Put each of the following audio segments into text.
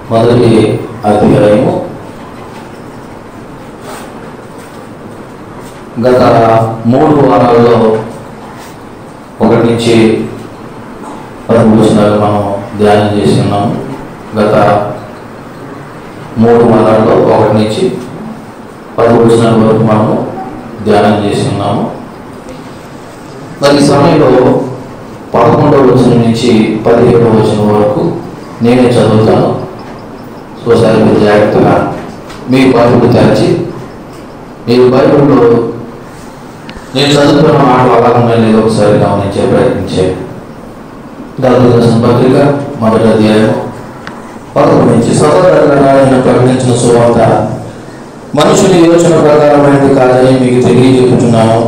మొదటి అధ్యాయము గత 3 వారాల్లో 1 నుంచి 10 వచనాలు మనం ధ్యానం చేసి ఉన్నాము. గత 3 వారాల్లో 1 నుంచి 10 వచనాల వరకు మనము ధ్యానం చేసి ఉన్నాము. మరి ఈ సమయంలో 11వ వచనం నుంచి 17వ వచనం వరకు నేనే చదువుతాను. ఒకసారి మీరు జాగ్రత్తగా మీ బైబిల్ తెరచి మీరు బైబిల్లో నేను చదువుతున్న మాటలు అలాగే లేదో ఒకసారి గమనించే ప్రయత్నించేది. దాని దర్శన పత్రిక మొదటి అధ్యాయం 11 నుంచి సహోదరులారా, నేను ప్రకటించిన సువార్త మనుషుని యోచన ప్రకారమైనది కాదని మీకు తెలియజేస్తున్నాను.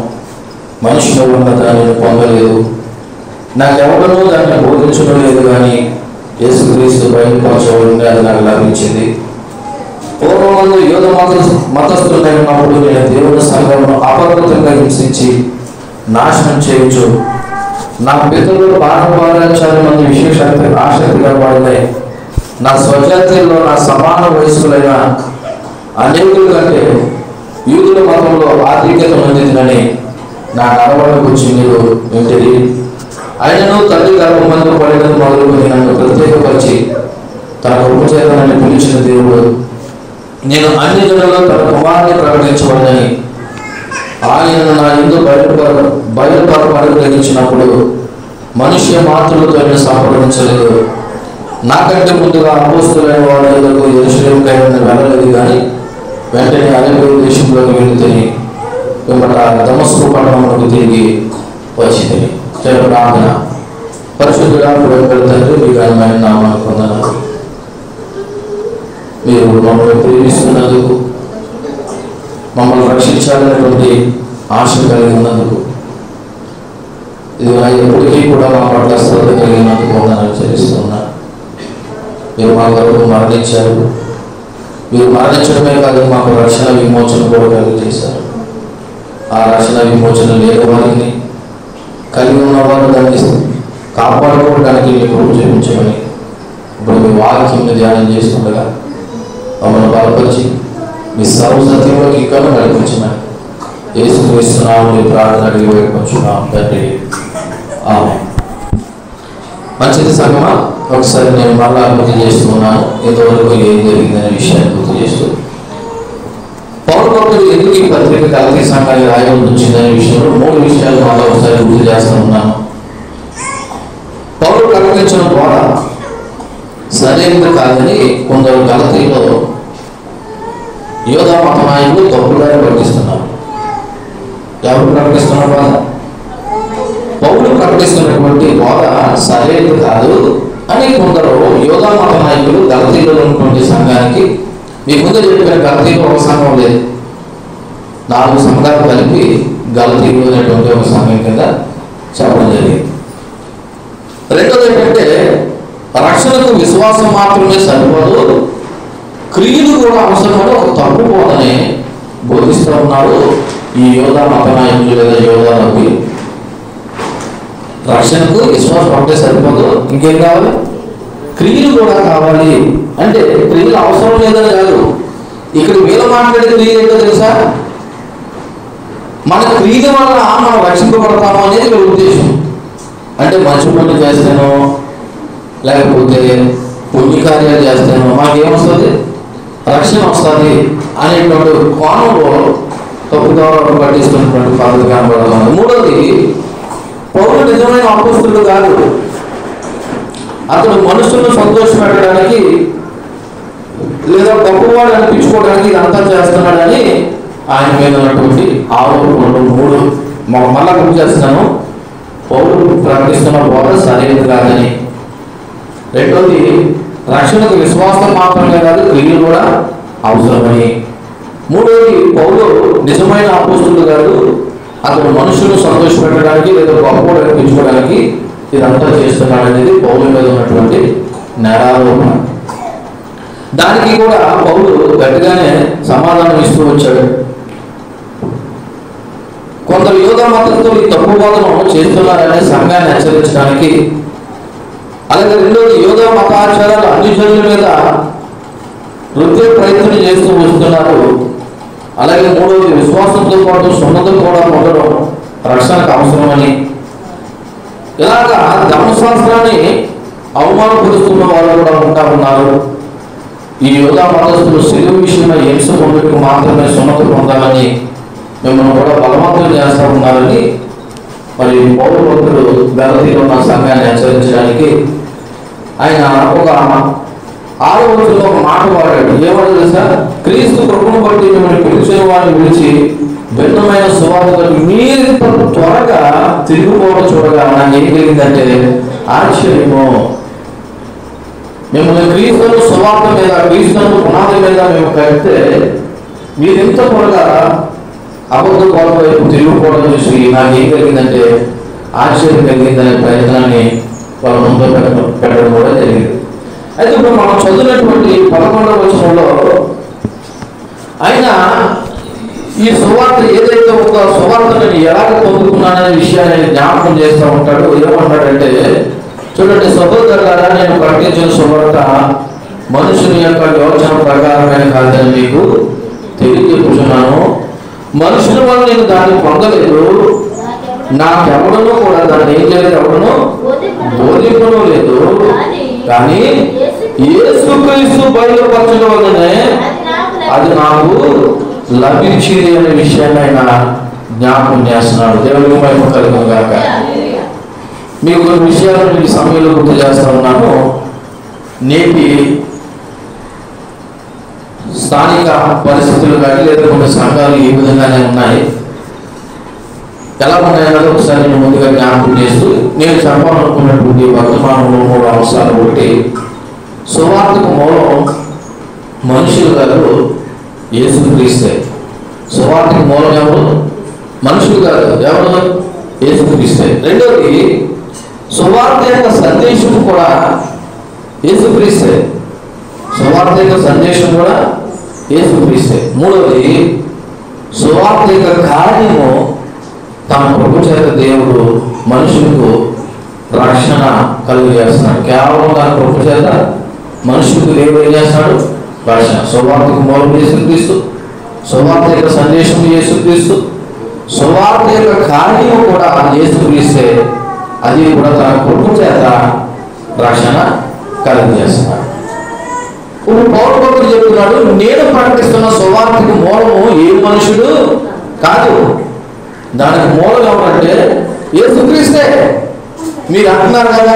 మనుషుల వల్ల దానిని పొందలేదు, నాకెవడనూ దాన్ని బోధించడం లేదు, కానీ యేసుక్రీస్తు బయలుపరచబడింది, అది నాకు లభించింది. పూర్వమందు యూద మతస్థులై ఉన్నప్పుడు నేను దేవుని సంఘమును అపరిమితంగా హింసించి నాశనం చేయొచ్చు. నా పితరులు బాణపారాచార్య మంది విశేష ఆసక్తిగా పడినాయి. నా స్వజాతిలో నా సమాన వయస్కులైన అనేకుల కంటే యూదుల మతంలో ఆధిక్యత పొందిందని నా నడవడికి వచ్చి మీరు వింటిరి. ఆయనను తల్లి గర్భమందు పడినది మొదలుకొని నన్ను ప్రత్యేకపరిచి తన ఉపచేతనని పిలిచిన దేవుడు, నేను అన్ని జనులలో తన కుమారుని ప్రకటించబడని ఆయనను నా యందు బయలుపరపరిచినప్పుడు మనుష్య మాతృలతో నేను సంప్రదించలేదు. నాకంటే ముందుగా అపోస్తులైన వారి ఎదుగు యెరూషలేముకై వెళ్ళలేదు, కానీ వెంటనే అరేబియా దేశంలోకి వెళుతుని వెంబట దమస్కు పట్టణమునకు తిరిగి వచ్చింది. ప్రార్థన. పరిశుద్ధుడా, తండ్రి, మీ ఘనమైన నామాన్ని పొందను. మీరు మమ్మల్ని ప్రేమిస్తున్నందుకు, మమ్మల్ని రక్షించాలనేటువంటి ఆశ కలిగి ఉన్నందుకు, ఇది ఎప్పటికీ కూడా మా పట్ల శ్రద్ధ కలిగినందుకు వందనాలు చెల్లిస్తున్నా. మీరు మా కొరకు మరణించారు. మీరు మరణించడమే కాదు, మాకు రక్షణ విమోచన కూడా కలిగజేశారు. ఆ రక్షణ విమోచన లేని వారిని, కలిగి ఉన్నవారు దాన్ని కాపాడుకోవడానికి మీకు చూపించమని ఇప్పుడు మీ వాక్యంని ధ్యానం చేసుకుండగా మమ్మల్ని బలపరిచి మీ సర్వసత్యంలోకి ఇక్కడ నడిపించమని యేసుక్రీస్తునామములో ప్రార్థన అడిగి వేడుకొంచున్నాం తండ్రి, ఆమేన్. మంచిది సంగమా, ఒకసారి నేను మరలా గుర్తు చేస్తున్నాను ఇంతవరకు ఏం జరిగిందనే విషయాన్ని గుర్తు చేస్తూ, పౌలు భక్తుడు ఎందుకు ఈ పత్రిక గలతీ సంఘానికి రాయవలసి వచ్చిందనే విషయంలో 3 విషయాలు మళ్ళీ ఒకసారి గుర్తు చేస్తూ ఉన్నాను. పౌలు ప్రకటించిన బోధ సరైనది కాదని కొందరు గలతీలో యూదా మత నాయకులు తప్పుదారి పట్టిస్తున్నారు. ఎవరు ప్రకటిస్తున్న బోధ? పౌలు ప్రకటిస్తున్నటువంటి బోధ సరైనది కాదు అని కొందరు యూదా మత నాయకులు గలతీలో ఉన్నటువంటి సంఘానికి, మీ ముందు చెప్పిన గలతీలో ఒక సంఘం లేదు, 4 సంఘాలు కలిపి గలతీలో అనేటువంటి ఒక సంఘం కింద చెప్పడం జరిగింది. రెండోది ఏంటంటే, రక్షణకు విశ్వాసం మాత్రమే సరిపోదు, క్రియలు కూడా అవసరమని ఒక తప్పు బోధనే బోధిస్తూ ఉన్నారు ఈ యోధా మత నాయకులు లేదా యోధా నబి. రక్షణకు విశ్వాసం ఒకటే సరిపోదు, ఇంకేం కావాలి? క్రియలు కూడా కావాలి. అంటే క్రియలు అవసరం లేదని కాదు, ఇక్కడ వీళ్ళ మాట్లాడే క్రియ ఏంటో తెలుసా? మన క్రియల వల్ల మనం రక్షింపబడతాము అనేది ఇక్కడ ఉద్దేశం. అంటే మంచి పనులు చేస్తానో లేకపోతే పుణ్యకార్యాలు చేస్తానో మాకేమొస్తుంది? రక్షణ వస్తుంది అనేటువంటి కోణంలో తప్పుగా పట్టిస్తున్నటువంటి పద్ధతి కనబడుతుంది. మూడోది, పౌరులు నిజమైన అపోస్తులు కాదు, అతడు మనుషులను సంతోషపెట్టడానికి లేదా గొప్పవాడు అనిపించుకోవడానికి ఇదంతా చేస్తున్నాడని ఆయన మీద ఉన్నటువంటి ఆరోపణలు 3 మళ్ళా గుర్తు చేస్తున్నాను. పౌరులు ప్రకటిస్తున్న బోధ సరైనది కాదని. రెండోది, రక్షణకు విశ్వాసం మాత్రమే కాదు, క్రియలు కూడా అవసరమని. మూడోది, పౌలు నిజమైన అపోస్తులు కాదు, అతడు మనుషులను సంతోషపెట్టడానికి లేదా గొప్పవాడు అనిపించుకోవడానికి ఇదంతా చేస్తున్నాడు అనేది పౌలు మీద ఉన్నటువంటి నేరారోపణ. దానికి కూడా పౌలు గట్టిగానే సమాధానం ఇస్తూ వచ్చాడు. కొందరు యూదా మతంతో ఈ తప్పు బోధను చేస్తున్నారనే సంఘాన్ని హెచ్చరించడానికి, అలాగే రెండోది యూదా మతాచారాలు అన్ని జనుల మీద వృత్తి ప్రయత్నం చేస్తూ వస్తున్నారు. అలాగే మూడవది, విశ్వాసంతో పాటు సున్నత కూడా పొందడం రక్షణకు అవసరమని. ఇలాగా ధర్మశాస్త్రాన్ని అవమానపరుస్తున్న వాళ్ళు కూడా ఉంటా ఉన్నారు. ఈ యోగా మతస్థులు సిలువ విషయమై హింస పొందుటకు మాత్రమే సున్నత పొందాలని మిమ్మల్ని కూడా బలవంతం చేస్తూ ఉన్నారని మరి పౌరు భక్తులు గలతీలో ఉన్న సంఘాన్ని హెచ్చరించడానికి ఆయన ఒక 6వ వచనంలో ఒక మాట వాడాడు. ఏమన్నా తెలుసా? క్రీస్తు కృపను బట్టి మిమ్మల్ని పిలిచిన వారిని పిలిచి భిన్నమైన సువార్తలకు మీరు త్వరగా తిరిగిపోవడం చూడగా నాకు ఏం కలిగిందంటే ఆశ్చర్యము. మిమ్మల్ని క్రీస్తును సువార్త మీద, క్రీస్తును పునాది మీద మేము కడితే మీరు ఎంత త్వరగా అబద్ధ బోధ వైపు తిరిగిపోవడం చూసి నాకు ఏం కలిగిందంటే ఆశ్చర్యం కలిగిందనే ప్రయత్నాన్ని వాళ్ళ ముందు పెట్టడం కూడా జరిగింది. అయితే ఇప్పుడు మనం చదివినటువంటి 11వ వచనంలో ఆయన ఈ సువార్త ఏదైతే ఉందో ఆ సువార్తను నేను ఎలాగ పొందుకున్నాననే విషయాన్ని జ్ఞాపకం చేస్తూ ఉంటాడు. ఏమంటాడంటే, చూడండి, సహోదరులారా, నేను ప్రకటించిన సువార్త మనుషుని యొక్క యోచన ప్రకారమైన కాదని మీకు తెలియజెప్పుచున్నాను. మనుషుల వల్ల నేను దాన్ని పొందలేదు, నాకెవడనూ కూడా దాన్ని ఏం చేయలేదు, ఎవడనూ బోధింపడం లేదు. కానీ యేసుక్రీస్తు బయలుపరచడం వల్లనే అది నాకు లభించింది అనే విషయాన్ని ఆయన జ్ఞాపకం చేస్తున్నాడు. దేవునికి మహిమ కలుగును గాక. మీకు కొన్ని విషయాలు మీకు సమయంలో గుర్తు చేస్తా ఉన్నాను. నేటి స్థానిక పరిస్థితులు కానీ లేదా కొన్ని సంఘాలు ఈ విధంగానే ఉన్నాయి. ఎలా ఉన్నాయన్నది ఒకసారి నేను ముందుగా జ్ఞాపకం చేస్తూ నేను చెప్పాలనుకున్నటువంటి వర్తమానంలో 3 అంశాలు. ఒకటి, సువార్తకు మూలం మనుషులు కాదు, యేసుక్రీస్తే. సువార్తకు మూలం ఎవరు? మనుషులు కాదు, ఎవరు? యేసుక్రీస్తే. రెండవది, సువార్త యొక్క సందేశం కూడా యేసుక్రీస్తే. సువార్త యొక్క సందేశం కూడా యేసుక్రీస్తే. మూడవది, సువార్త యొక్క కార్యము తన ప్రభు చేత దేవుడు మనుషులకు రక్షణ కలుగజేస్తున్నాడు. కేవలం తన ప్రభు చేత మనుషులకు దేవుడు ఏం చేస్తాడు? రక్షణ. సువార్తకు మూలం యేసుక్రీస్తు, సువార్త యొక్క సందేశం యేసుక్రీస్తు, సువార్త యొక్క కార్యము కూడా యేసుక్రీస్తే. అది కూడా తన ప్రభు చేత రక్షణ కలుగజేస్తున్నాడు. ఇప్పుడు పౌరు భక్తుడు చెప్తున్నాడు, నేను ప్రకటిస్తున్న సువార్తకు మూలము ఏ మనుషుడు కాదు, దానికి మూలం ఏమంటే యేసుక్రీస్తే. మీరు అంటున్నారు కదా,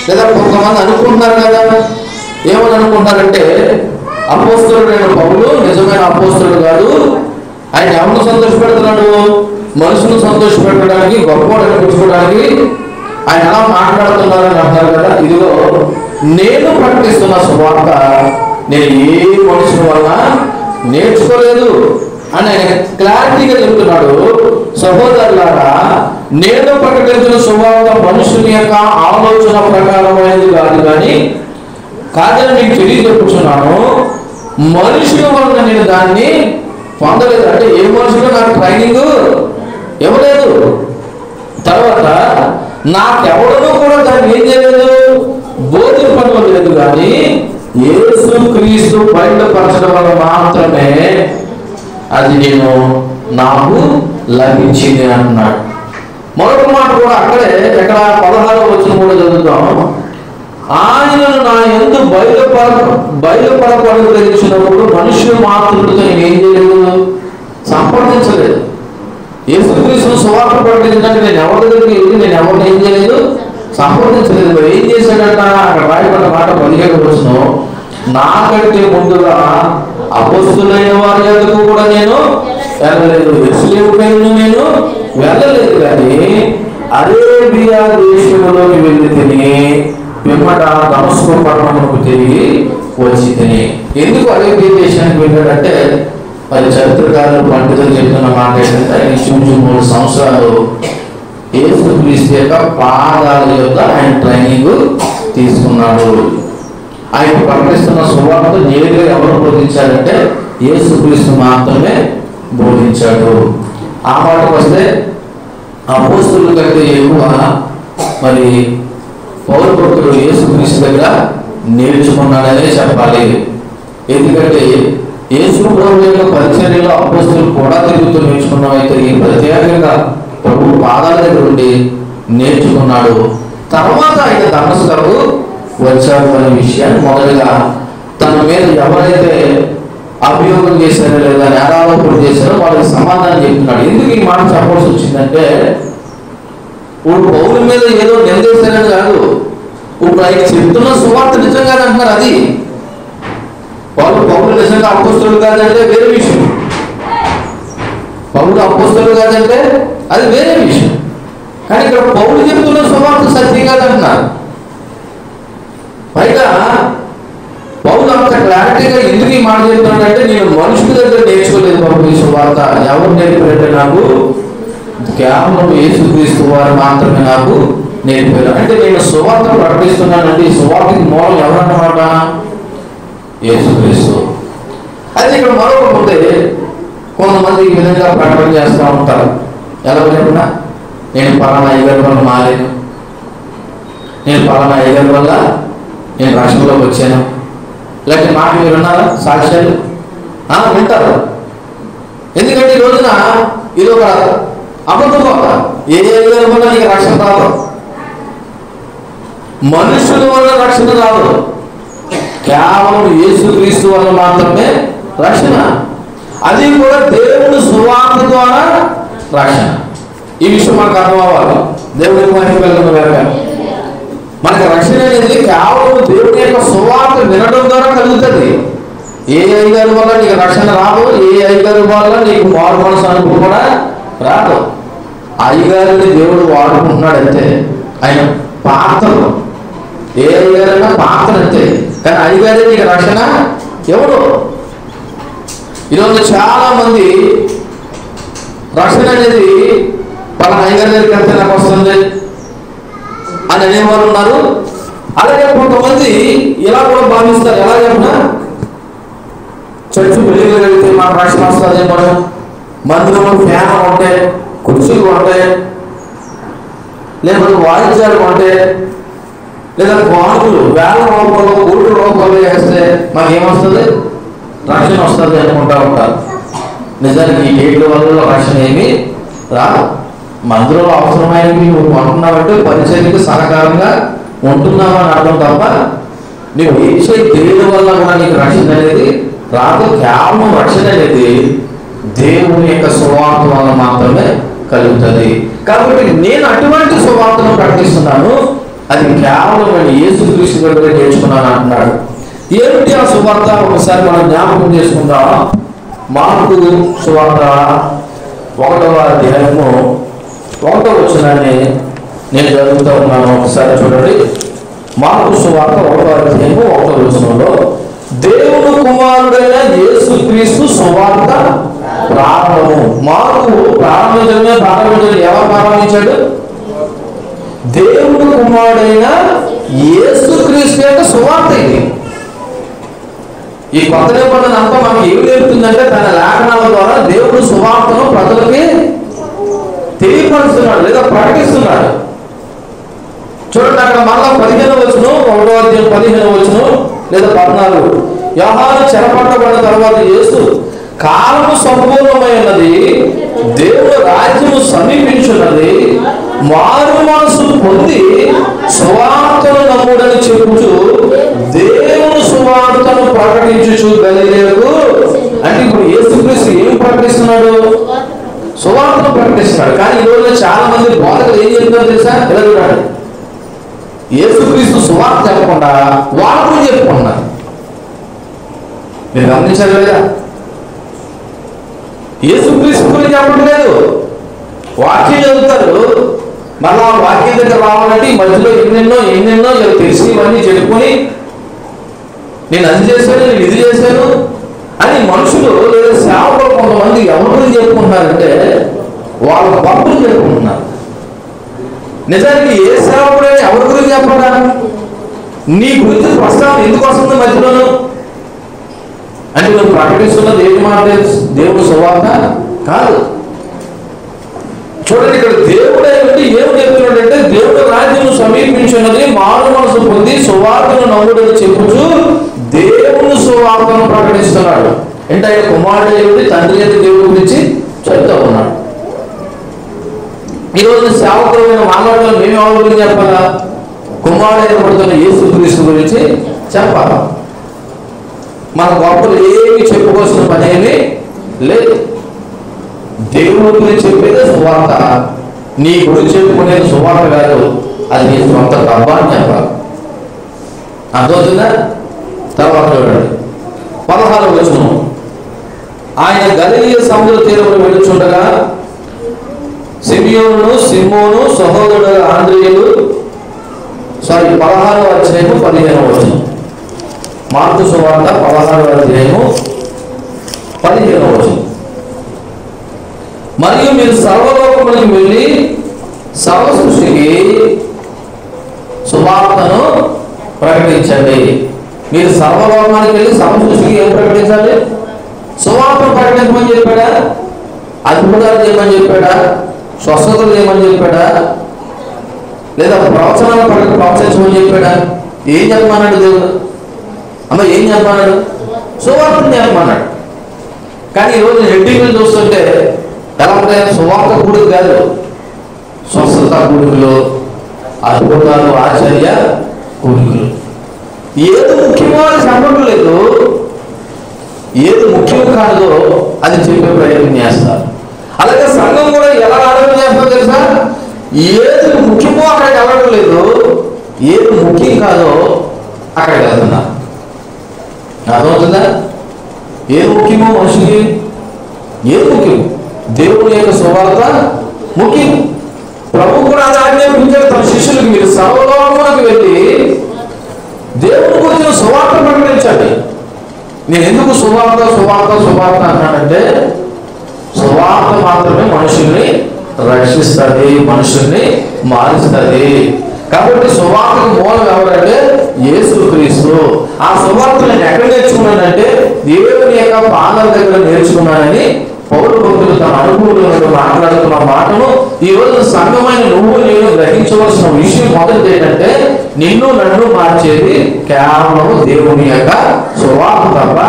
లేదా కొంతమంది అనుకుంటున్నారు కదా. ఏమని అనుకుంటారంటే, అపోస్తలుడైన పౌలు నిజమైన అపోస్తలుడు కాదు, ఆయన ఎవరిని సంతోషపెడుతున్నాడు? మనుషులను సంతోషపెట్టడానికి, గొప్పవాడు అనిపించుకోవడానికి ఆయన ఎలా మాట్లాడుతున్నారని అంటారు కదా. ఇదిగో నేను ప్రకటిస్తున్న సువార్త నేను ఏ మనుషుల వల్ల నేర్చుకోలేదు అని ఆయన క్లారిటీగా చెప్తున్నాడు. సహోదరులారా, నేను ప్రకటించిన సువార్త మనుషుని యొక్క ఆలోచన ప్రకారమైనది కాదు కాదని మీకు తెలియజెప్పుచున్నాను. మనుషుల వల్ల నేను దాన్ని పొందలేదు. అంటే ఏ మనుషులు నాకు ట్రైనింగ్ ఇవ్వలేదు. తర్వాత నాకెవడనూ కూడా దాన్ని ఏం చేయలేదు, బోధింపడం లేదు. కానీ యేసుక్రీస్తు బయలుపరచడం వల్ల మాత్రమే అది నాకు లభించింది అంటున్నాడు. మరొక మాట కూడా అక్కడే, ఎక్కడ 16వ వచనం కూడా చదువుతాం. ఆయనను నా యందు బయలుపరపడి తెలిసినప్పుడు మనుషులు మాత్రులతో నేను ఏం చేయలేదు, సంప్రదించలేదు. యేసుక్రీస్తును సువార్త ప్రకటించడానికి నేను ఎవరి దగ్గరికి వెళ్ళి నేను ఎవరిని ఏం చేయలేదు, సంప్రదించలేదు. మరి ఏం చేశాడంట? అక్కడ రాయబడిన మాట 17వ వచనం, నాకంటే ముందుగా అపోస్తలులైన వారి యొద్దకు కూడా నేను వెళ్ళలేదు, యెరూషలేముకు నేను వెళ్ళలేదు. కానీ అరేబియా దేశంలోకి వెళ్ళి తిని పిమ్మట దమస్కు పట్టణమునకు తిరిగి వచ్చి తిని. ఎందుకు అరేబియా దేశానికి వెళ్ళాడంటే, మరి చరిత్రకారులు పండితులు చెప్తున్న మాట ఏంటంటే, ఆయన 3 సంవత్సరాలు యేసుక్రీస్తు యొక్క పాదాల యొక్క ఆయన ట్రైనింగ్ తీసుకున్నాడు. ఆయన ప్రకటిస్తున్న సువార్త నేరుగా ఎవరు బోధించారంటే యేసుక్రీస్తు మాత్రమే బోధించాడు. ఆ మాటకు వస్తే అపోస్తలుల కంటే ఎక్కువ మరి పౌరు భక్తుడు యేసుక్రీస్తు దగ్గర నేర్చుకున్నాడనే చెప్పాలి. ఎందుకంటే యేసు ప్రభు యొక్క పరిచర్యలో అపోస్తలులు కూడా తిరుగుతూ నేర్చుకున్నామైతే ఈ ప్రత్యేకంగా ప్రభు పాదాల దగ్గర ఉండి నేర్చుకున్నాడు. తర్వాత ఆయన దమస్కుకు వచ్చాడు అనే విషయాన్ని మొదలుగా తన మీద ఎవరైతే అభియోగం చేశారో లేదా నేరారోపణ చేశారో వాళ్ళకి సమాధానం చెప్తున్నాడు. ఎందుకు ఈ మాట చెప్పాల్సి వచ్చిందంటే, ఇప్పుడు పౌరుల మీద ఏదో నిందేశారని కాదు, ఇప్పుడు ఆయన చెప్తున్న సువార్త నిజంగానే అంటున్నారు. అది పౌరులు నిజంగా అపోస్తలుడు కాదంటే వేరే విషయం, పౌరులు అపోస్తలుడు కాదంటే అది వేరే విషయం. కానీ ఇక్కడ పౌరులు చెప్తున్న సువార్త సత్యం కాదంటున్నారు. పైగా పౌరులు అంత క్లారిటీగా ఎందుకు ఈ మాట చెప్తున్నాడంటే, నేను మనుషుల దగ్గర నేర్చుకోలేదు బాబు ఈ సువార్త. ఎవరు నేర్పారంటే నాకు కేవలం యేసుక్రీస్తు వారు మాత్రమే నాకు నేర్పారు. అంటే నేను సువార్త ప్రకటిస్తున్నానంటే ఈ సువార్తకి మూలం ఎవరన్నమాట? యేసుక్రీస్తు. అయితే ఇక్కడ మరొకటి, కొంతమంది ఈ విధంగా ప్రకటన చేస్తూ ఉంటారు. ఎలా చెప్పినా నేను పలానా అయ్యగారి వల్ల మారాను, నేను పలానా అయ్యగారి వల్ల నేను రక్షణలోకి వచ్చాను. లేకపోతే మాట మీరు విన్నారా? సాక్ష్యాలు వింటారు. ఎందుకంటే ఈ రోజున ఇది ఒక అబద్ధం. ఏ అయ్యగారి వల్ల నీకు రక్షణ రాదు, మనుషుల వల్ల రక్షణ రాదు, కేవలం యేసుక్రీస్తు వల్ల మాత్రమే రక్షణ. అది కూడా దేవుడు సువార్త ద్వారా రక్షణ. ఈ విషయం మనకు అర్థం అవ్వాలి. దేవుడికి మనకి రక్షణ అనేది కేవలం దేవుడి యొక్క సువార్త వినడం ద్వారా కలుగుతుంది. ఏ అయ్యగారి వల్ల నీకు రక్షణ రాదు, ఏ అయ్యగారి వల్ల నీకు మారు మనసు అనుభవం కూడా రాదు. అయ్యగారిని దేవుడు వాడుకుంటున్నాడు అంతే. ఆయన పాత్రలు, ఏ అయ్యగారైనా పాత్ర అంతే. కానీ అయ్యగారి నీకు రక్షణ ఎవడు? ఈరోజు చాలా మంది రక్షణ అనేది పలానా అయ్యగారి దగ్గరికి వెళ్తే నాకు వస్తుంది అని అనేవారు ఉన్నారు. అలాగే కొంతమంది ఇలా కూడా భావిస్తారు. ఎలా చెప్పినా చర్చి పెళ్లికి వెళ్తే మాకు రక్షణ వస్తుంది ఏమో, మందిరంలో ఫ్యాన్ ఉంటే, కుర్చీలు ఉంటే, లేకపోతే వాయిద్యాలు ఉంటే, లేదా బాణులు వేల రూపాయలు కోట్ల రూపాయలు వేస్తే మాకు ఏమొస్తుంది? రక్షణ వస్తుంది అనుకుంటా ఉంటారు. నిజానికి ఈ ఏట్ల వల్ల రక్షణ ఏమి రాదు. మందిరంలో అవసరమైనవి నువ్వు కొంటున్నావంటే పరిచర్యకు సహకారంగా ఉంటున్నావు అని అర్థం తప్ప నువ్వు ఇచ్చే దేవుడి వల్ల కూడా నీకు రక్షణ అనేది రాదు. కేవలం రక్షణ అనేది దేవుని యొక్క సువార్త వల్ల మాత్రమే కలుగుతుంది. కాబట్టి నేను అటువంటి సువార్తను ప్రకటిస్తున్నాను, అది కేవలం నేను యేసుక్రీస్తు దగ్గర నేర్చుకున్నాను అంటున్నాడు. ఏమిటి ఆ సువార్త? ఒకసారి మనం జ్ఞాపకం చేసుకుందాం. మార్కు సువార్త 1వ అధ్యాయము 1వ వచనాన్ని నేను చదువుతూ ఉన్నాను. ఒకసారి చూడండి. మార్కు సువార్త 1వ అధ్యాయము 1వ వచనంలో, దేవుడు కుమారుడైన యేసుక్రీస్తు సువార్త ప్రారంభము. మార్కు ప్రారంభించడమే ఎవరు ప్రారంభించాడు? దేవుడు కుమారుడైన యేసుక్రీస్తు యొక్క సువార్త. ఇది ఈ కొత్త నిబంధన అంతా మనకి ఏమి నేర్పుతుందంటే, తన లేఖనాల ద్వారా దేవుడు సువార్తను ప్రజలకి తెలియపరుస్తున్నాడు లేదా ప్రకటిస్తున్నాడు. చూడండి, అక్కడ మళ్ళా 15వ వచనం, 1వ అధ్యాయం 15వ వచనం లేదా 14. యోహాను చెరపట్టబడిన తర్వాత యేసు, కాలము సంపూర్ణమైనది, దేవుడు రాజ్యము సమీపించున్నది, మారు మనసు పొంది సువార్తను నమ్ముడని చెప్పుచు దేవుని సువార్తను ప్రకటించుచు గలిలేకు. అంటే ఇప్పుడు యేసుక్రీస్తు ఏం ప్రకటిస్తున్నాడు? సువార్తను ప్రకటిస్తున్నాడు. కానీ ఈ రోజున చాలా మంది బోధకులు ఏం చెప్తారు తెలుసా? ఇలా చూడండి, యేసుక్రీస్తు సువార్త చెప్పకుండా వాళ్ళు చెప్పుకున్నారు. మీరు గమనించారు లేదా? యేసుక్రీస్తు గురించి చెప్పట్లేదు, వాక్యం చదువుతారు. మళ్ళా వాక్యం దగ్గర రావాలంటే మధ్యలో ఎన్నెన్నో తెలిసి ఇవన్నీ చెప్పుకొని నేను అది చేశాను, నేను ఇది చేశాను అని మనుషులు లేదా సేవకులు కొంతమంది ఎవరు చెప్పుకుంటున్నారంటే వాళ్ళ గొప్పలు చెప్పుకుంటున్నారు. నిజానికి ఏ సేవకుడైనా ఎవరి గురించి చెప్పడా? నీ గురించి ప్రస్తావన ఎందుకు వస్తుంది మధ్యలోనూ? అంటే నువ్వు ప్రకటిస్తున్నది ఏది మాట? దేవుడు సువార్త కాదు. చూడండి, ఇక్కడ దేవుడు ఏమి చెప్తున్నాడంటే, దేవుడు రాజ్యము సమీపించున్నది, మారు మనసు పొంది సువార్తను నమ్ముడని చెప్పుచు దేవుని సువార్తను ప్రకటిస్తున్నాడు. అంటే ఆయన కుమారుడు దేవుడి తండ్రి అయిన దేవుడి గురించి చెప్తా ఉన్నాడు. ఈరోజు సేవకులమైన మానవులు మేము ఎవరి గురించి చెప్పాలా? కుమారుడు పడుతున్న యేసుక్రీస్తు గురించి చెప్పాలా. మన గొప్పలు ఏమి చెప్పుకోవాల్సిన పని ఏమి లేదు. దేవుడి గురించి చెప్పేది సువార్త. నీ గురించి చెప్పుకునేది సువార్త కాదు, అది నీ సొంత డబ్బా అని చెప్పాలి. అర్థమవుతుందా? తర్వాత చూడండి 16వ వచనం. ఆయన గలిలయ సముద్ర తీరమును వెళుచుండగా సిమియోను, సిమోను సహోదరుడు ఆంద్రేయులు 16వ అధ్యాయము 15వ వచనం. మార్కు సువార్త 16వ అధ్యాయము 15వ వచనం. మరియు మీరు సర్వలోకములకు వెళ్ళి సర్వ సృష్టికి సువార్తను ప్రకటించండి. మీరు సర్వలోకానికి వెళ్ళి సర్వ సృష్టికి ఏం ప్రకటించాలి? సువార్తను ప్రకటించమని చెప్పాడా? అద్భుతాలు చేయమని చెప్పాడా? స్వస్థతలు చేయమని చెప్పాడా? లేదా ప్రవచనాలు ప్రవచించమని చెప్పాడా? ఏం చెప్పమన్నాడు దేవుడు? అమ్మ ఏం చెప్పమన్నాడు? సువార్తను చెప్పమన్నాడు. కానీ ఈరోజు హెడ్డింగ్లు చూస్తుంటే ఎలా ఉంటాయి? సువార్త కూడిక కాదు, స్వస్థత కూడికలు, అద్భుతాలు, ఆశ్చర్య కూడికలు. ఏది ముఖ్యమో అని చెప్పడం లేదు, ఏది ముఖ్యం కాదో అది చెప్పే ప్రయత్నం చేస్తారు. అలాగే సంఘం కూడా ఎలా ఆలోచన చేస్తారో తెలుసా? ఏది ముఖ్యమో అక్కడికి వెళ్ళడం లేదు, ఏది ముఖ్యం కాదో అక్కడికి వెళ్తున్నా. అర్థమవుతుందా? ఏది ముఖ్యమో మనిషికి, ఏది ముఖ్యం? దేవుని యొక్క సువార్త ముఖ్యం. ప్రభు కూడా అది ఆజ్ఞాపించాడు తన శిష్యులకి, మీరు సర్వలోకములకు వెళ్ళి దేవుని గురించి సువార్త ప్రకటించండి. నేను ఎందుకు సువార్త సువార్త సువార్త అన్నానంటే, సువార్త మాత్రమే మనుషుల్ని రక్షిస్తుంది, మనుషుల్ని మారుస్తుంది. కాబట్టి సువార్తకు మూలం ఎవరంటే యేసుక్రీస్తు. ఆ సువార్త నేను ఎక్కడ నేర్చుకున్నానంటే దేవుని యొక్క పాదాల దగ్గర నేర్చుకున్నానని పౌలు భక్తులు తన అనుభవంలో మాట్లాడుతున్న మాటను ఈ రోజు సంఘమైన నువ్వు నేను గ్రహించవలసిన విషయం మొదటిది ఏంటంటే, నిన్ను నన్ను మార్చేది కేవలం దేవుని యొక్క సువార్త తప్ప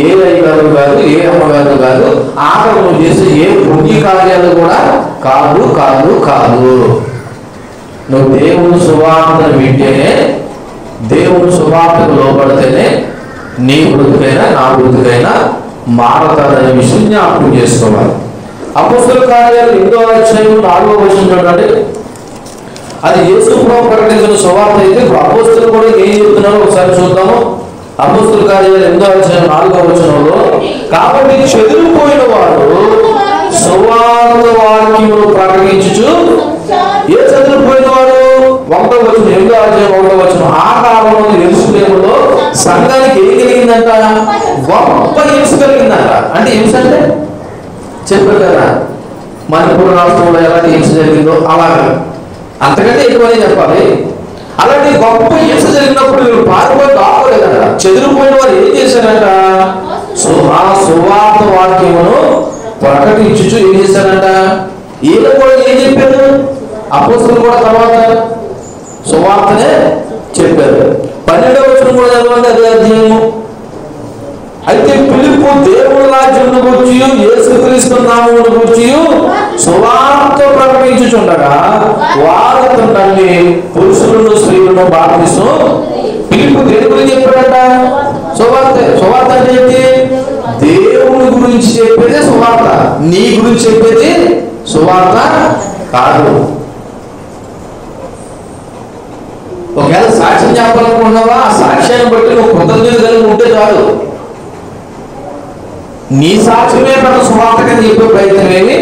ఏ అయ్యగారు కాదు, ఏ అమ్మగారు కాదు, ఆఖరు నువ్వు చేసే ఏ పుణ్య కార్యాలు కూడా కాదు కాదు కాదు. నువ్వు దేవుని సువార్తను వింటేనే, దేవుని సువార్తకు లోపడితేనే నీ బ్రతుకైనా నా బ్రతుకైనా మారతాడనే విషయం జ్ఞాపకం చేసుకోవాలి. అపోస్తలుల కార్యాలు 8వ అధ్యాయం 4వ వచనం చూడండి. అది యేసు ప్రభువు ప్రకటించిన సువార్త అయితే ఇప్పుడు అపోస్తలులు కూడా ఏం చెప్తున్నారో ఒకసారి చూద్దాము. అపోస్తలుల కార్యాలు 8వ అధ్యాయం 4వ వచనంలో, కాబట్టి చెదిరిపోయిన వాడు సువార్త వాక్యమును ప్రకటించుచు, ఏ చెదిరిపోయిన వాడు? 1వ వచనం 8వ అధ్యాయం 1వ వచనం. ఆ కాలంలో యెరూషలేములో సంఘానికి ఏం కలిగిందంట? గొప్ప హింస కలిగిందంట. అంటే హింస అంటే చెప్పారు కదా, మణిపూర్ రాష్ట్రంలో ఎలాంటి హింస జరిగిందో అలాగా, అంతకంటే ఎక్కువనే చెప్పాలి. అలాంటి గొప్ప హింస జరిగినప్పుడు వీళ్ళు పారిపోయి దాపలేదంట. చెదిరిపోయిన వారు ఏం చేశారంట? ఆ సువార్త వాక్యమును ప్రకటించుచు ఏం చేశారంట? ఈయన కూడా ఏం చెప్పారు? అపోస్తలులు కూడా తర్వాత సువార్తనే చెప్పారు. 12వ వచనం కూడా చదవండి, అదే అధ్యాయము. అయితే ఫిలిప్పు దేవుని రాజ్యమును గూర్చి యేసుక్రీస్తు నామమును గూర్చి సువార్త ప్రకటించుచుండగా వారు అతన్ని పురుషులను స్త్రీలను బాప్తిసం. ఫిలిప్పు దేని గురించి చెప్పాడట? సువార్త. సువార్త అంటే ఏంటి? దేవుని గురించి చెప్పేది సువార్త, నీ గురించి చెప్పేది సువార్త కాదు. ఒకవేళ సాక్ష్యం చెప్పాలనుకున్నావా, ఆ సాక్ష్యాన్ని బట్టి నువ్వు కృతజ్ఞత కలిగి ఉంటే చాలు. నీ సాక్ష్యమే తన సువార్తగా చెప్పే ప్రయత్నం ఏమి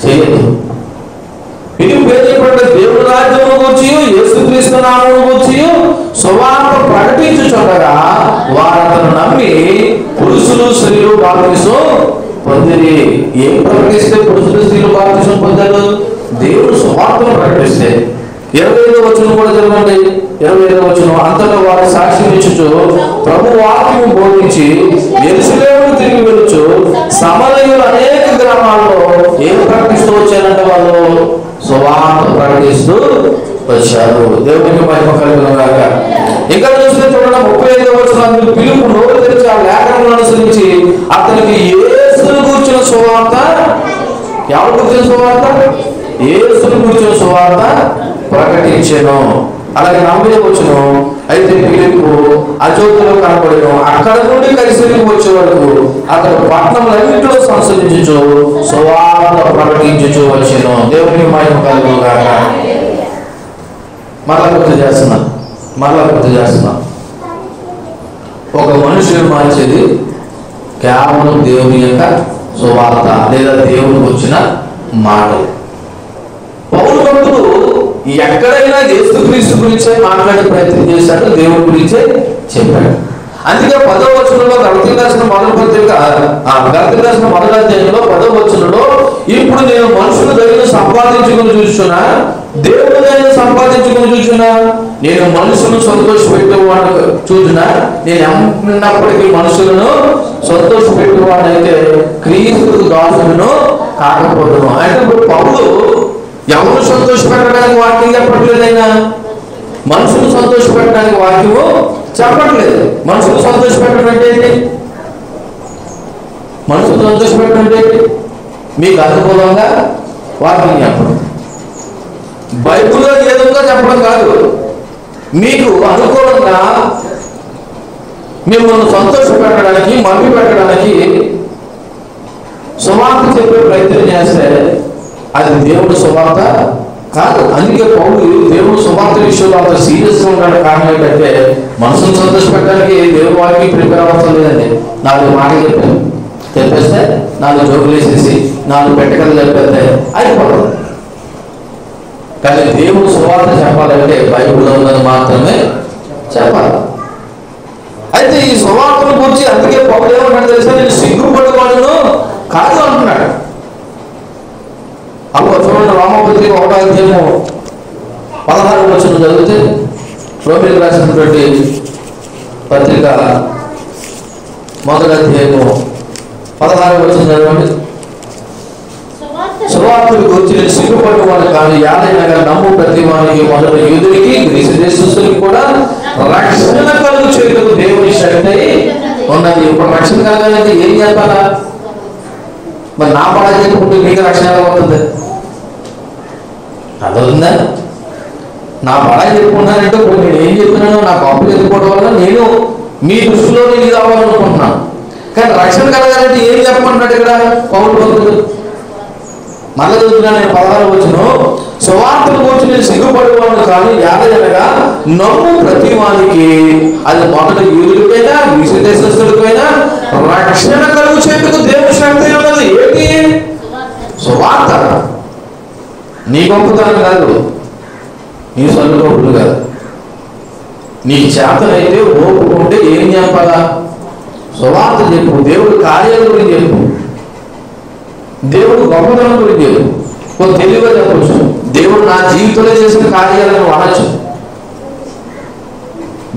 చేయదు. ఇది చెప్పండి, దేవుని రాజ్యమును గూర్చి యేసుక్రీస్తు నామమును గూర్చి సువార్త ప్రకటించుచుండగా వారతను నమ్మి పురుషులు స్త్రీలు బాప్తిసం పొందిరి. ఏం ప్రకటిస్తే పురుషులు స్త్రీలు బాప్తిసం పొందారు? దేవుడు సువార్తను ప్రకటిస్తే. 25వ వచనం కూడా చదవండి. 25వ వచనం. అంతటా వారు సాక్ష్యం ఇచ్చుచు ప్రభు వాక్యము బోధించి యెరూషలేముకు తిరిగి వెళ్ళుచు సమరయులు అనేక గ్రామాల్లో ఏం ప్రకటిస్తూ వచ్చారంటే వాళ్ళు సువార్త ప్రకటిస్తూ వచ్చారు. దేవునికి మహిమ కలుగును గాక. ఇక్కడ చూస్తే చూడండి 35వ వచనం. ఫిలిప్పు నోరు తెరిచి ఆ లేఖనములను అనుసరించి అతనికి యేసును గూర్చిన సువార్త, ఎవరు గూర్చిన సువార్త? యేసును గూర్చిన సువార్త ప్రకటించెను. అలాగే 40వ వచనం, అయితే ఫిలిప్పు అజోతులో కనపడెను. అక్కడ నుండి కైసరికి వచ్చే వరకు అతడు పట్టణములన్నిటిలో సంచరించుచు సువార్త ప్రకటించుచు వచ్చెను. దేవునికి మహిమ కలుగును గాక. మరలా గుర్తు చేస్తున్నా, ఒక మనుషుడు మార్చేది కేవలం దేవుని యొక్క సువార్త లేదా దేవునికి వచ్చిన మాటలు. పౌలు భక్తుడు ఎక్కడైనా యేసుక్రీస్తు గురించే మాట్లాడే ప్రయత్నం చేశాడు, దేవుడి గురించే చెప్పాడు. అందుకే 10వ వచనంలో గలతీయులకు రాసిన మొదటి అధ్యాయంలో 10వ వచనంలో, ఇప్పుడు నేను మనుషుల దయను సంపాదించుకుని చూస్తున్నా, దేవుని దయను సంపాదించుకుని చూస్తున్నా, నేను మనుషులను సంతోషపెట్టేవాడు చూస్తున్నా, నేను ఎన్నప్పటికీ మనుషులను సంతోషపెట్టేవాడైతే క్రీస్తు దాసులను కాకపోతును. అంటే ఇప్పుడు పౌలు ఎవరు సంతోషపెట్టడానికి వాక్యం చెప్పట్లేదైనా, మనుషులు సంతోషపెట్టడానికి వాక్యము చెప్పట్లేదు. మనుషులు సంతోషపెట్టడం అంటే ఏంటి? మనుషులు సంతోషపెట్టడం అంటే ఏంటి? మీకు అనుకూలంగా వాక్యం చెప్పడం, బైబిల్లో ఏదో చెప్పడం కాదు, మీకు అనుకూలంగా మిమ్మల్ని సంతోషపెట్టడానికి, మభ్య పెట్టడానికి సువార్త చెప్పే ప్రయత్నం చేస్తే అది దేవుడి సువార్త కాదు. అందుకే పౌలు దేవుడు సువార్త విషయంలో అంత సీరియస్గా ఉండడానికి కారణం ఏంటంటే, మనసును సంతోషపెట్టడానికి దేవుడి వారికి ప్రిపేర్ అవసరం లేదండి. 4 మాటలు చెప్పేస్తే 4 జోకులు వేసేసి 4 పెట్టకలు చెప్పేస్తే అయిపోతుంది. కానీ దేవుడు సువార్త చెప్పాలంటే బైబిల్లో ఉన్నది మాత్రమే చెప్పాలి. అయితే ఈ సువార్తను గురించి అందుకే పౌలు ఏమంటాడు తెలుసా, నేను సిగ్గుపడేవాడును కాదు అంటున్నాడు. అప్పుడు చూడండి, రోమపత్రిక 1వ అధ్యాయము 16వ వచనం చదివితే, రోమీయులకు రాసినటువంటి పత్రిక 1వ అధ్యాయము 16వ వచనం చదవండి. సువార్తను గురించి నేను సిగ్గుపడేవాడు కానీ యాదైనగా నమ్ము ప్రతి వానికి, మొదట యూదునికి గ్రీసు దేశస్తులకు కూడా రక్షణ కలుగు చేయటకు దేవుని శక్తి ఉన్నది. ఇప్పుడు రక్షణ కలగాలంటే ఏం చెప్పాలా? మరి నా పడ చెప్పుకుంటే మీకు రక్షణ ఎలా అవుతుంది? అదవుతుందా? నా పడ చెప్పుకున్నానంటే ఇప్పుడు నేను ఏం చెప్తున్నాను, నా గొప్పలు చెప్పుకోవడం వల్ల నేను మీ దృష్టిలో నేను ఇది అవ్వాలనుకుంటున్నాను. కానీ రక్షణ కలగాలంటే ఏం చెప్పమన్నాడు ఇక్కడ పౌలు భక్తుడు? మళ్ళీ చదువుతున్నాను నేను 16వ వచనం, సువార్తను గురించి నేను సిగ్గుపడేవాడు కానీ యాదనగా నమ్ము ప్రతి వానికి, అది మొదట యూదులకైనా గ్రీసు దేశస్తులకైనా రక్షణ కలుగు చేతుకు దేవుని శక్తి ఉన్నది. ఏంటి? సువార్త. నీ గొప్పతనం కాదు, నీ సొంత గొప్పలు కాదు. నీ చేతనైతే ఓపుకుంటే ఏం చెప్పాలా? సువార్త చెప్పు, దేవుడి కార్యాల గురించి చెప్పు, దేవుడు గొప్పతనం గురించి చెప్పు. కొంత తెలివిగా చెప్పచ్చు, దేవుడు నా జీవితంలో చేసిన కార్యాలను వాడచ్చు.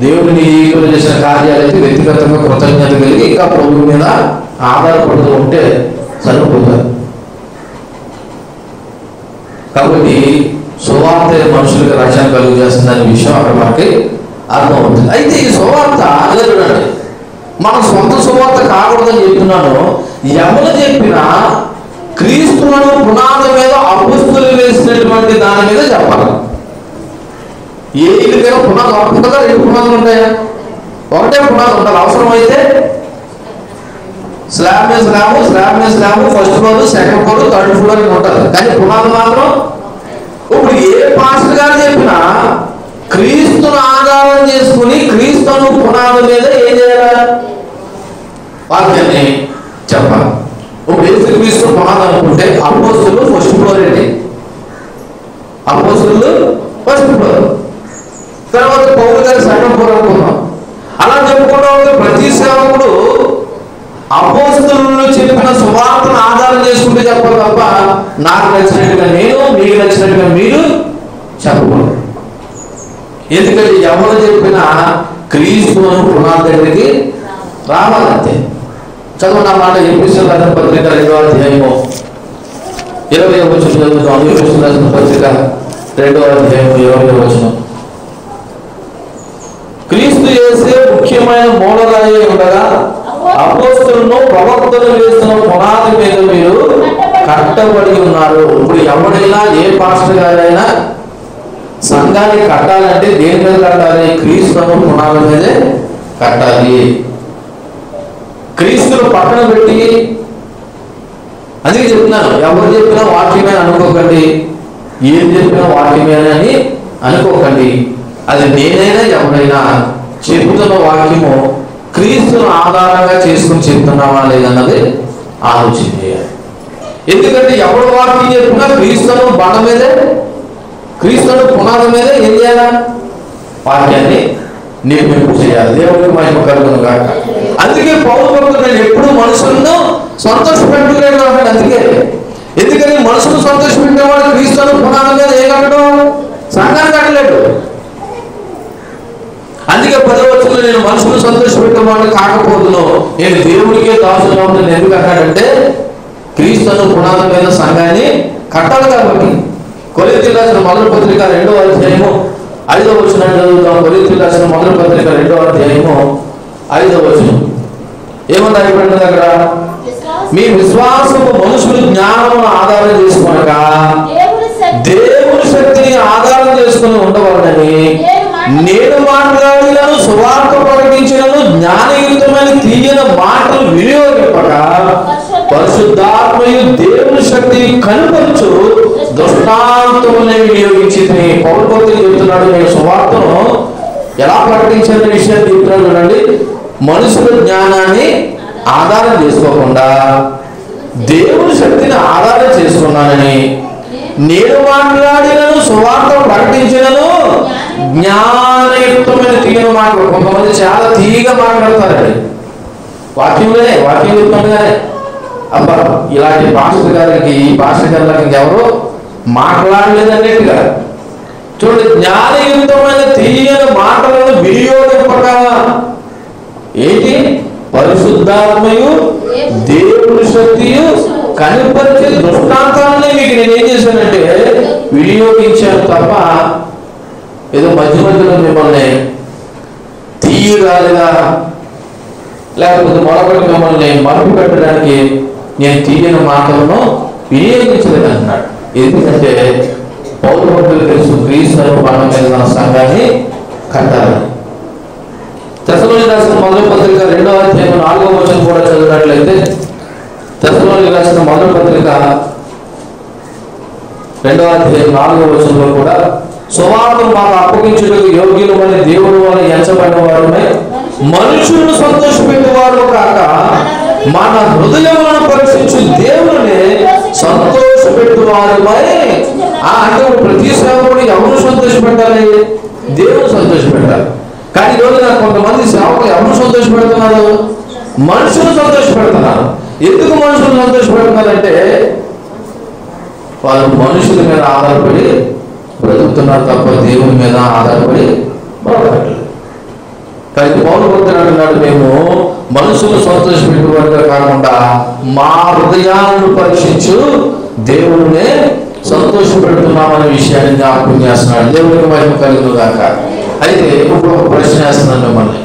దేవుడు నీ జీవితంలో చేసిన కార్యాలైతే వ్యక్తిగతంగా కృతజ్ఞత కలిగి ఇంకా ప్రభు మీద ఆధారపడుతూ ఉంటే సరిపోతుంది. కాబట్టి సువార్త మనుషులకు రక్షణ కలుగు చేస్తుందనే విషయం అక్కడ మనకి అర్థమవుతుంది. అయితే ఈ సువార్త ఇలా చూడండి, మన సొంత సువార్త కాకూడదని చెప్తున్నాను. ఎవరు చెప్పినా క్రీస్తులను పునాది మీద అపుస్తులు వేసినటువంటి దాని మీద చెప్పాలి. ఏ ఇల్లుకైనా పునాది ఉంటుందా? 2 పునాదులు ఉంటాయా? ఒకటే పునాది ఉండాలి. అవసరమైతే స్లాబ్ మీద slab, first floor, second floor, third floor అని ఉంటుంది. కానీ పునాది మాత్రం, ఇప్పుడు ఏ పాస్టర్ గారు చెప్పినా క్రీస్తును ఆధారం చేసుకుని క్రీస్తును పునాది మీద ఏం చేయాలి? వాక్యాన్ని చెప్పాలి. ఇప్పుడు యేసుక్రీస్తు పునాది అనుకుంటే అపోస్తలులు ఫస్ట్ ఫ్లోర్ ఏంటి? అపోస్తలులు ఫస్ట్ ఫ్లోర్, తర్వాత పౌలు గారి సెకండ్ ఫ్లోర్ అనుకున్నాం. అలా చెప్పుకోవడం వల్ల ప్రతి సేవకుడు అపోస్తలులు చెప్పిన సువార్తను ఆధారం చేసుకుంటే చెప్పాలి తప్ప నాకు నచ్చినట్టుగా నేను, మీకు నచ్చినట్టుగా మీరు చెప్పకూడదు. ఎందుకంటే ఎవరు చెప్పినా క్రీస్తును పునాది దగ్గరికి రావాలంతే. చదువున్న మాట ఎఫెసీయులకు రాసిన పత్రిక 2వ అధ్యాయము 20వ వచనం చదువుతాం. ఎఫెసీయులకు రాసిన పత్రిక 2వ అధ్యాయము 20వ వచనం, క్రీస్తు యేసే ముఖ్యమైన మూలరాయి ఉండగా ప్రవక్తలు వేస్తున్న పునాది మీద మీరు కట్టబడి ఉన్నారు. ఇప్పుడు ఎవరైనా ఏ పాస్టర్ గారైనా సంఘాన్ని కట్టాలంటే దేని మీద కట్టాలి? క్రీస్తును పునాది మీదే కట్టాలి. క్రీస్తును పక్కన పెట్టి, అందుకే చెప్తున్నాను, ఎవరు చెప్పినా వాక్యమే అనుకోకండి, ఏం చెప్పినా వాక్యమే అని అనుకోకండి. అది నేనైనా ఎవరైనా చెబుతున్న వాక్యము క్రీస్తును ఆధారంగా చేసుకుని చెప్తున్నామా లేదన్నది ఆలోచన చేయాలి. ఎందుకంటే ఎవరు వాక్యం చెప్పినా క్రీస్తును బండ మీదే, క్రీస్తును పునాది మీదే ఏం చేయాలా? వాక్యాన్ని నిర్మింపు చేయాలి. దేవుడికి మహిమ కలుగును గాక. అందుకే పౌలు భక్తుడు నేను ఎప్పుడు మనుషులను సంతోషపెట్టలేడు అంటాడు. అందుకే ఎందుకని మనుషులు సంతోషపెట్టేవాడు క్రీస్తును పునాది మీద ఏ కట్టడం? సంఘాన్ని కట్టలేడు. అందుకే 10వ వచనంలో నేను మనుషులు సంతోషపెట్టేవాడు కాకపోదును, నేను దేవుడికే దాసుడు అవుతాను. ఎందుకు అన్నాడంటే క్రీస్తును పునాది మీద సంఘాన్ని కట్టాలి కాబట్టి. కొరింథీయులకు రాసిన మొదటి పత్రిక 2వ అధ్యాయము 5వ వచనం చదువుతాం. కొరింథీయులకు రాసిన మొదటి పత్రిక 2వ అధ్యాయము 5వ వచనం ఏమని రాయబడినది అక్కడ? మీ విశ్వాసము మనుషులు జ్ఞానమును ఆధారం చేసుకొనక దేవుని శక్తిని ఆధారం చేసుకుని ఉండవాలని నేను మాట్లాడినను సువార్త ప్రకటించినను జ్ఞానయుక్తమైన తీయని మాటలు వినియోగింపక పరిశుద్ధాత్మయు దేవుని శక్తి కనుపరచు దృష్టాంతమునే వినియోగించింది. పౌలు భక్తుడు చెప్తున్నాడు, నేను సువార్తను ఎలా ప్రకటించిన విషయాన్ని చెప్తున్నాడు చూడండి. మనుషుల జ్ఞానాన్ని ఆధారం చేసుకోకుండా దేవుని శక్తిని ఆధారం చేసుకున్నానని నేను మాట్లాడినను సువార్త ప్రకటించినను జ్ఞానయుక్తమైన తీయని మాటలు. కొంతమంది చాలా తీయగా మాట్లాడతారండి, వాక్యం చెప్తుండగానే అబ్బా ఇలాంటి పాస్టర్ గారికి, ఈ పాస్టర్ గారికి ఇంకెవరు మాట్లాడలేదన్నట్టుగా. చూడండి, జ్ఞానయుక్తమైన తీయని మాటలను వినియోగింపక ఏంటి? పరిశుద్ధాత్మయు దేవుని శక్తియు కనిపరిచే దృష్టాంతాలని మీకు నేనేం చేశానంటే వినియోగించాను తప్ప ఏదో మధ్య మధ్యలో మిమ్మల్ని తీయరాలుగా లేకపోతే మొదటి మిమ్మల్ని మలుపు పెట్టడానికి నేను తీయని మాటలను వినియోగించలేదు అంటున్నాడు. ఎందుకంటే పౌలు భక్తులు తెలుసు క్రీస్తు బండ మీద మన సంఘాన్ని కట్టాలని. తెస్సలోనికీయులకు రాసిన మొదటి పత్రిక 2వ అధ్యాయం 4వ వచనం కూడా చదివినట్లయితే, తెస్సలోనికీయులకు రాసిన మొదటి పత్రిక 2వ అధ్యాయం 4వ వచనంలో కూడా సువార్తను మాకు అప్పగించుటకు యోగ్యులమని దేవుడు వల్ల ఎంచబడిన వారుమై మనుషులను సంతోషపెట్టేవారు కాక మన హృదయములను పరీక్షించు దేవుని సంతోషపెట్టువారుమై. అంటే ప్రతి సేవకుడు ఎవరు సంతోషపెట్టాలి? దేవుని సంతోషపెట్టాలి. కానీ ఈరోజు నాకు కొంతమంది సేవకులు ఎవరు సంతోషపెడుతున్నారు? మనుషులు సంతోషపెడుతున్నారు. ఎందుకు మనుషులు సంతోషపెడుతున్నారంటే వాళ్ళు మనుషుల మీద ఆధారపడి బ్రతుకుతున్నారు తప్ప దేవుని మీద ఆధారపడి బ్రతకట్లేదు. కానీ పౌలు భక్తుడు అంటున్నాడు, మేము మనుషులు సంతోషపెట్టువారుగా కాకుండా మా హృదయాలను పరీక్షించు దేవుడినే సంతోషపెడుతున్నామనే విషయాన్ని జ్ఞాపకం చేస్తున్నాడు. దేవుడికి మహిమ కలుగును గాక. అయితే ఇప్పుడు ఒక ప్రశ్న వేస్తున్నాను మిమ్మల్ని.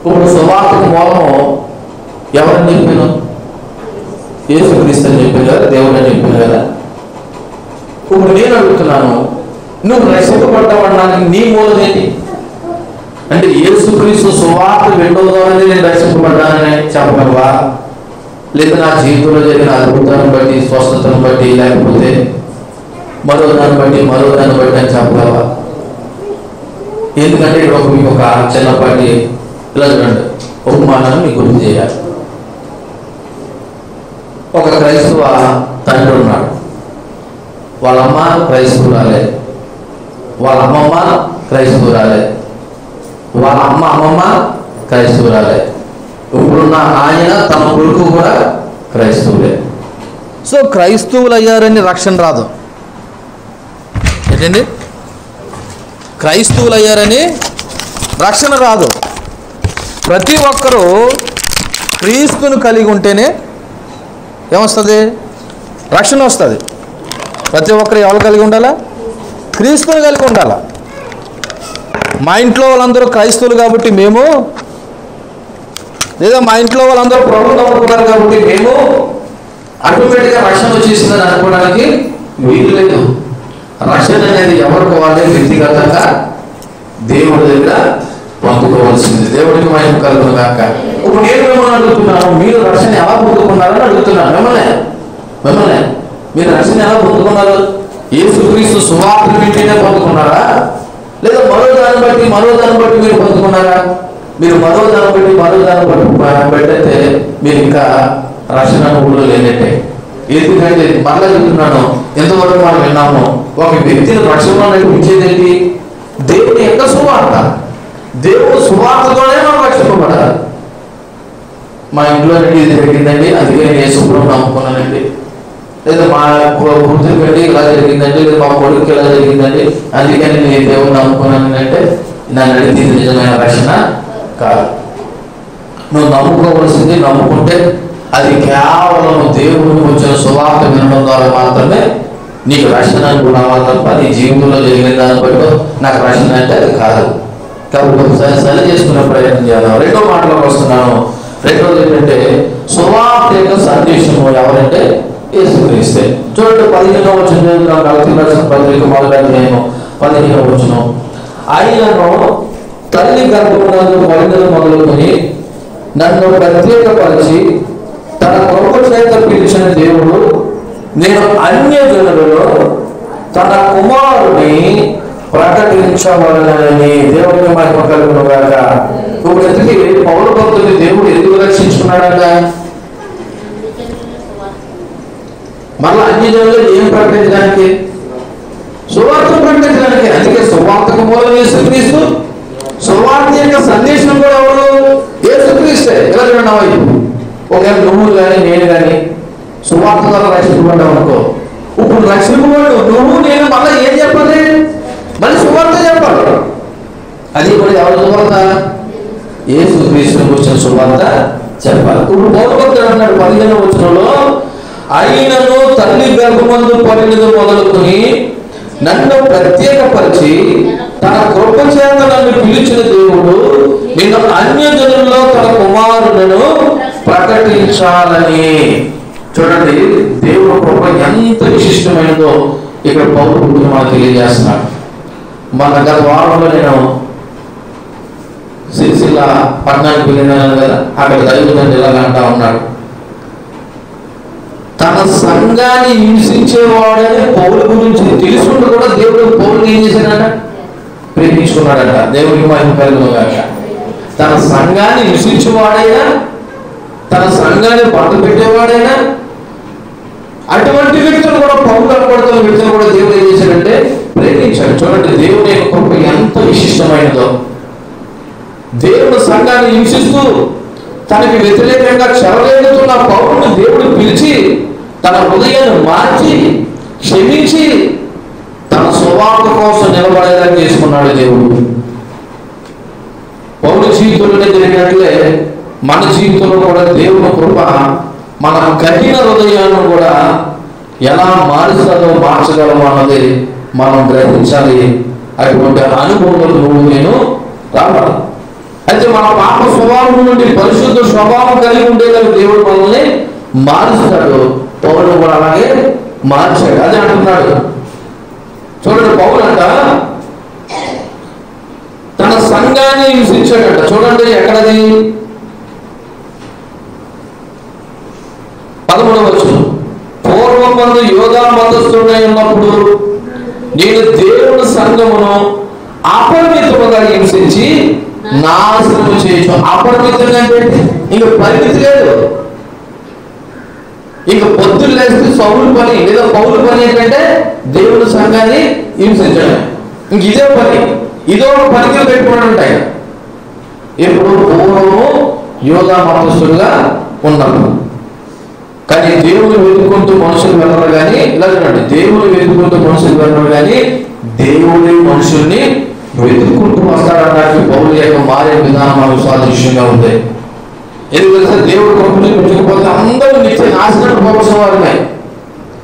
ఇప్పుడు సువార్తకు మూలము ఎవరని చెప్పాను? యేసుక్రీస్తు అని చెప్పాను కదా, దేవుడు అని చెప్పాను కదా. ఇప్పుడు నేను అడుగుతున్నాను, నువ్వు రక్షింపబడ్డావడానికి నీ మూలం ఏంటి? అంటే యేసుక్రీస్తు సువార్త వినడంలోనే నేను రక్షింపబడ్డానని చెప్పగలవా? లేదా నా జీవితంలో జరిగిన అద్భుతాన్ని బట్టి, స్వస్థతను బట్టి, లేకపోతే మరో దాన్ని బట్టి అని చెప్పగలవా? ఎందుకంటే ఇక్కడ మీకు ఒక చిన్నపాటి ఇలా చూడండి ఉపమానాన్ని మీకు గుర్తు చేయాలి. ఒక క్రైస్తవ తండ్రి ఉన్నాడు. వాళ్ళ అమ్మ క్రైస్తవురాలే, వాళ్ళ అమ్మమ్మ క్రైస్తవురాలే, వాళ్ళ అమ్మమ్మ క్రైస్తవురాలే. ఇప్పుడున్న ఆయన తన కొడుకు కూడా క్రైస్తవులే. సో క్రైస్తవులు అయ్యారని రక్షణ రాదు. ఏంటండి? క్రైస్తవులు అయ్యారని రక్షణ రాదు. ప్రతి ఒక్కరూ క్రీస్తును కలిగి ఉంటేనే ఏమొస్తుంది? రక్షణ వస్తుంది. ప్రతి ఒక్కరు ఎవరు కలిగి ఉండాలా? క్రీస్తుని కలిగి ఉండాలా. మా ఇంట్లో వాళ్ళందరూ క్రైస్తవులు కాబట్టి మేము లేదా మా ఇంట్లో వాళ్ళందరూ ప్రభువుని నమ్ముకున్నారు కాబట్టి మేము ఆటోమేటిక్గా రక్షణ వచ్చేసిందని అనుకోవడానికి వీలు లేదు. రక్షణ అనేది ఎవరికి వాళ్ళే వ్యక్తిగతంగా దేవుడి దగ్గర పొందుకోవాల్సింది. దేవుడికి మహిమ కలుగును గాక. ఇప్పుడు నేను మిమ్మల్ని అడుగుతున్నాను, మీరు రక్షణ ఎలా పొందుకున్నారని అడుగుతున్నాను. మిమ్మల్ని మీరు రక్షణ ఎలా పొందుకున్నారు? యేసుక్రీస్తు సువార్త వింటేనే పొందుకున్నారా, లేదా మరో దాన్ని బట్టి మీరు పొందుకున్నారా? మీరు మరో దాన్ని బట్టి మీరు ఇంకా రక్షణ ఊళ్ళో లేనట్టే. ఎందుకంటే మళ్ళా చెప్తున్నాను, ఎంతవరకు మనం విన్నాము, ఒక వ్యక్తిని రక్షణలో నడిపించేదేంటి? దేవుని యొక్క సువార్త. దేవుడు సువార్తతోనే మనం రక్షింపబడాలి. మా ఇంట్లో ఇది జరిగిందండి, అందుకే నేను యేసుప్రభువుని నమ్ముకున్నానండి, లేదా మా కూతురు పెట్టి ఇలా జరిగిందండి, లేదా మా కొడుకు ఇలా జరిగిందండి, అందుకని నేను దేవుడిని నమ్ముకున్నాను అంటే నన్ను అడిగితే ఇది నిజమైన రక్షణ కాదు. నువ్వు నమ్ముకోవలసింది, నమ్ముకుంటే అది కేవలం దేవుడికి వచ్చిన సువార్త వినడం ద్వారా మాత్రమే నీకు రక్షణ రావాలి తప్ప నీ జీవితంలో జరిగిన దాన్ని బట్టి నాకు రక్షణ అంటే అది కాదు. కాబట్టి ఒకసారి సరి చేసుకునే ప్రయత్నం చేద్దాం. రెండో మాటలోకి వస్తున్నాను. రెండోది ఏంటంటే సువార్త యొక్క సందేశము ఎవరంటే యేసుక్రీస్తే. చూడండి 15వ వచనం, గలతీ రాసిన పత్రిక మొదటి అధ్యాయం 15వ వచనం. ఆయనను తల్లి గర్భమునందు మరింతలు మొదలుకొని నన్ను ప్రత్యేకపరిచి తన కృప చేత పిలిచిన దేవుడు నేను అన్యజనులలో తన కుమారుని ప్రకటించవలనని. దేవుడికి మహిమ కలుగును గాక. ఇంకొకరికి పౌలు భక్తుని దేవుడు ఎందుకు రక్షించుకున్నాడంట? మళ్ళీ అన్యజనులు ఏం ప్రకటించడానికి? సువార్త ప్రకటించడానికి. అందుకే సువార్తకు మూలం యేసుక్రీస్తు, సువార్త యొక్క సందేశం కూడా ఎవరు? యేసుక్రీస్తే. ఎలా చూడండి, ఒకవేళ నువ్వు కానీ నేను కానీ సువార్త ద్వారా రక్షించబడ్డావు అనుకో, ఇప్పుడు రక్షింపబడు నువ్వు నేను మళ్ళీ ఏం చెప్పాలి? మళ్ళీ సువార్త చెప్పాలి. అది కూడా ఎవరి సువార్త? యేసుక్రీస్తుని వచ్చిన సువార్త చెప్పాలి. ఇప్పుడు పౌరుభక్తుడు అన్నాడు 15వ వచనంలో, ఆయనను తల్లి గర్భమందు పరిణితి మొదలుకొని నన్ను ప్రత్యేకపరిచి తన కృప చేత నన్ను పిలిచిన దేవుడు నేను అన్యజనుల్లో తన కుమారులను ప్రకటించాలని. చూడండి, దేవుడు కృప ఎంత విశిష్టమైనదో ఇక్కడ పౌరుడు మనకు తెలియజేస్తున్నాడు. మన గత వారంలో నేను సిరిసిల్ల పట్టణానికి వెళ్ళినాను కదా, అక్కడ దైవజనుడు ఇలాగ అంటా ఉన్నాడు, తన సంఘాన్ని హింసించేవాడని పౌలు గురించి తెలుసుకుంటూ కూడా దేవుడు పౌలుని ఏం చేశాడట? ప్రేమించుకున్నాడట. దేవుడికి మహిమ కలుగును గాక. తన సంఘాన్ని హింసించేవాడైనా, తన సంఘాన్ని పట్ట పెట్టేవాడైనా, అటువంటి వ్యక్తులు కూడా పౌలు కనపడుతున్న వ్యక్తులు కూడా దేవుడు ఏం చేశాడంటే ప్రేమించాడు. చూడండి, దేవుని యొక్క కృప ఎంత విశిష్టమైనదో. దేవుడు సంఘాన్ని హింసిస్తూ తనకి వ్యతిరేకంగా చెలరేగుతున్న పౌరుని దేవుడు పిలిచి తన హృదయాన్ని మార్చి క్షమించి తన స్వభావం కోసం నిలబడేలా చేసుకున్నాడు దేవుడు. పౌరు జీవితంలోనే జరిగినట్లే మన జీవితంలో కూడా దేవుని కృప మన కఠిన హృదయాలను కూడా ఎలా మారుస్తుందో మార్చగలము అన్నది మనం గ్రహించాలి. అటువంటి అనుభవంలో నువ్వు నేను రావాలి. అయితే మన పాప స్వభావం నుండి పరిశుద్ధ స్వభావం కలిగి ఉండేలా దేవుడు మనల్ని మారుస్తాడు. పౌరులు కూడా అలాగే మార్చాడు. అదే అంటున్నాడు. చూడండి, పౌలు అంట తన సంఘాన్ని హింసించాడంట. చూడండి ఎక్కడది? 13వ వచనం. పూర్వం మందు యోధా మతస్థుడై ఉన్నప్పుడు నేను దేవుని సంఘమును అపరిమితముగా హింసించి నాశనం చేయొచ్చు. అపరిమితంగా అంటే ఇంక పరిమితి లేదు. ఇంక పొద్దులు లేస్తే సౌలు పని లేదా పౌలు పని ఏంటంటే దేవుని సంఘాన్ని హింసించడం. ఇంక ఇదే పని, ఇదో పనికి పెట్టుకుని ఉంటాయి. ఎప్పుడు పూర్వము యోధా మతస్థుడుగా ఉన్నప్పుడు. కానీ దేవుని వెతుక్కుంటూ మనుషులు వెళ్ళరు కానీ, ఇలా చూడండి, దేవుని వెతుక్కుంటూ మనుషులు వెళ్ళరు కానీ దేవుని మనుషుల్ని వెతుక్కుంటూ వస్తాడడానికి పౌలు యొక్క మారే విధానం మనకు సాదృశ్యంగా ఉంది. ఎందుకంటే దేవుడు కృపను పుట్టకపోతే అందరూ నిత్య నాశనానికి పోవలసిన వారినే.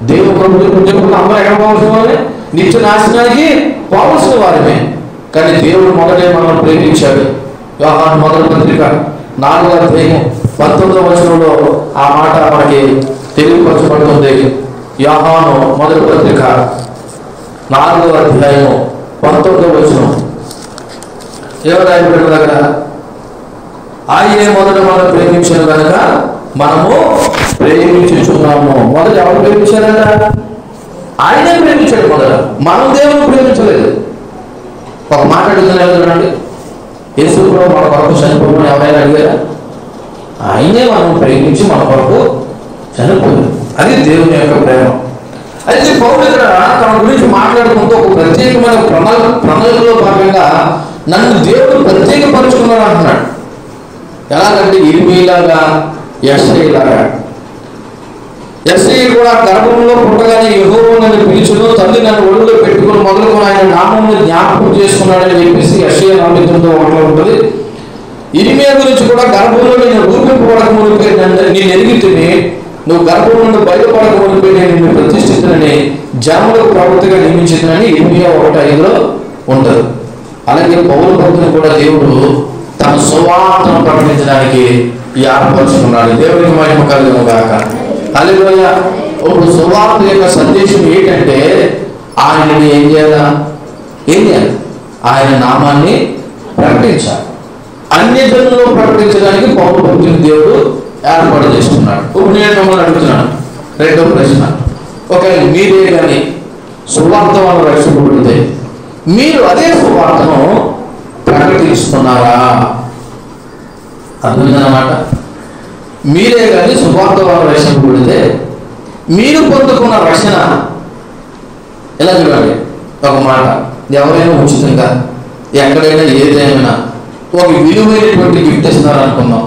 దేవుడు కృపను పుట్టకపోతే అందరూ ఎక్కడ పోవలసిన వారే? నిత్య నాశనానికి పోవలసిన వారినే. కానీ దేవుడు మొదటే మనం ప్రేమించాడు. యోహాను మొదటి పత్రిక 4వ అధ్యాయం 19వ వచనంలో ఆ మాట మనకి తెలియపరచబడుతుంది. యోహాను మొదటి పత్రిక 4వ అధ్యాయం 19వ వచనం ఎవరు రాయబడిన దగ్గర ఆయనే మొదట మనం ప్రేమించిన కనుక మనము ప్రేమించుచున్నాము. మొదట ఎవరు ప్రేమించారట? ఆయనే ప్రేమించాడు మొదట, మనం దేవుని ప్రేమించలేదు. ఒక మాట అడుగుతున్నారు చూడండి, యేసు ప్రభు మన కొరకు చనిపోమని ఎవరైనా అడిగారా? ఆయనే మనం ప్రేమించి మన కొరకు చనిపోయాడు. అది దేవుని యొక్క ప్రేమ. అయితే పౌలు ఇక్కడ తన గురించి మాట్లాడుకుంటూ ఒక ప్రత్యేకమైన ప్రణాళికలో భాగంగా నన్ను దేవుడు ప్రత్యేకపరుచుకున్నాడు అంటున్నాడు. ఎలాగంటే ఇర్మీలాగా, యెషయాలాగా. యెషయా కూడా గర్భంలో పుట్టగానే యెహోవా నన్ను పిలుచును, తల్లి నన్ను ఒడిలో పెట్టుకుని మొదలుకొని ఆయన నామమును జ్ఞాపకం చేసుకున్నాడని చెప్పేసి యెషయా 49:1 ఉంటుంది. ఇర్మీయా గురించి కూడా గర్భంలో నేను రూపింపబడక మునిపే నేను ఎరిగితిని, నువ్వు గర్భం నుండి బయటపడక మునిపే నేను నిన్ను ప్రతిష్ఠితులని జనములకు ప్రవక్తగా నియమించిందని ఇర్మీయా 1:5 ఉంటుంది. అలాగే పౌలు భక్తుని కూడా దేవుడు తన సువార్తను ప్రకటించడానికి ఏర్పరచుకున్నాడు. దేవునికి మహిమ కలుగును గాక. హల్లెలూయా. ఇప్పుడు సువార్త యొక్క సందేశం ఏంటంటే ఆయనని ఏం చేయాలి? ఆయన నామాన్ని ప్రకటించాలి. అన్ని జనుల్లో ప్రకటించడానికి పౌలు భక్తుని దేవుడు ఏర్పాటు చేసుకున్నాడు. ఇప్పుడు నేను మిమ్మల్ని అడుగుతున్నాను, రెండో ప్రశ్న. ఒకవేళ మీరే కానీ సువార్త వల్ల రక్షింపబడితే మీరు అదే సువార్తను ప్రకటిస్తున్నారా? అర్థమైందన్నమాట. మీరే కానీ సువార్త వల్ల రక్షింపబడితే మీరు పొందుకున్న రక్షణ ఎలా చూడండి. ఒక మాట, ఎవరైనా ఉచితంగా ఎక్కడైనా ఏదైనా ఒక విలువైనటువంటి గిఫ్ట్ ఇస్తున్నారు అనుకున్నాం,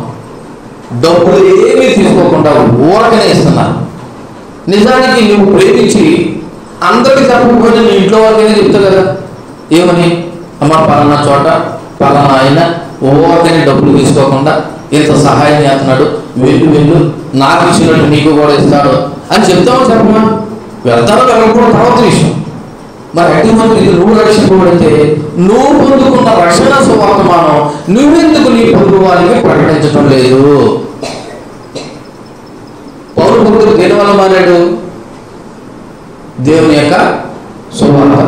డబ్బులు ఏమీ తీసుకోకుండా ఊరకనే ఇస్తున్నారు. నిజానికి నువ్వు ప్రేమించి అందరికీ తప్పకపోతే నీ ఇంట్లో వాళ్ళకైనా చెప్తావు కదా, ఏమని? అమ్మ పలానా చోట పలానా ఆయన ఊరకనే డబ్బులు తీసుకోకుండా ఇంత సహాయం చేస్తున్నాడు, వెళ్ళు నాకు ఇచ్చినట్టు నీకు కూడా ఇస్తాడు అని చెప్తామని చెప్పమా? వెళ్తానో వెళ్ళకపోవడం తర్వాత విషయం. మరి అటువంటి ఇది నువ్వు రక్షింపబడితే నువ్వు పొందుకున్న రక్షణ సువార్తమానం నువ్వెందుకు నీ పొరుగు వారికి ప్రకటించడం లేదు? పౌరు భక్తుడు దేనివల్ల మారాడు? దేవుని యొక్క సువార్త.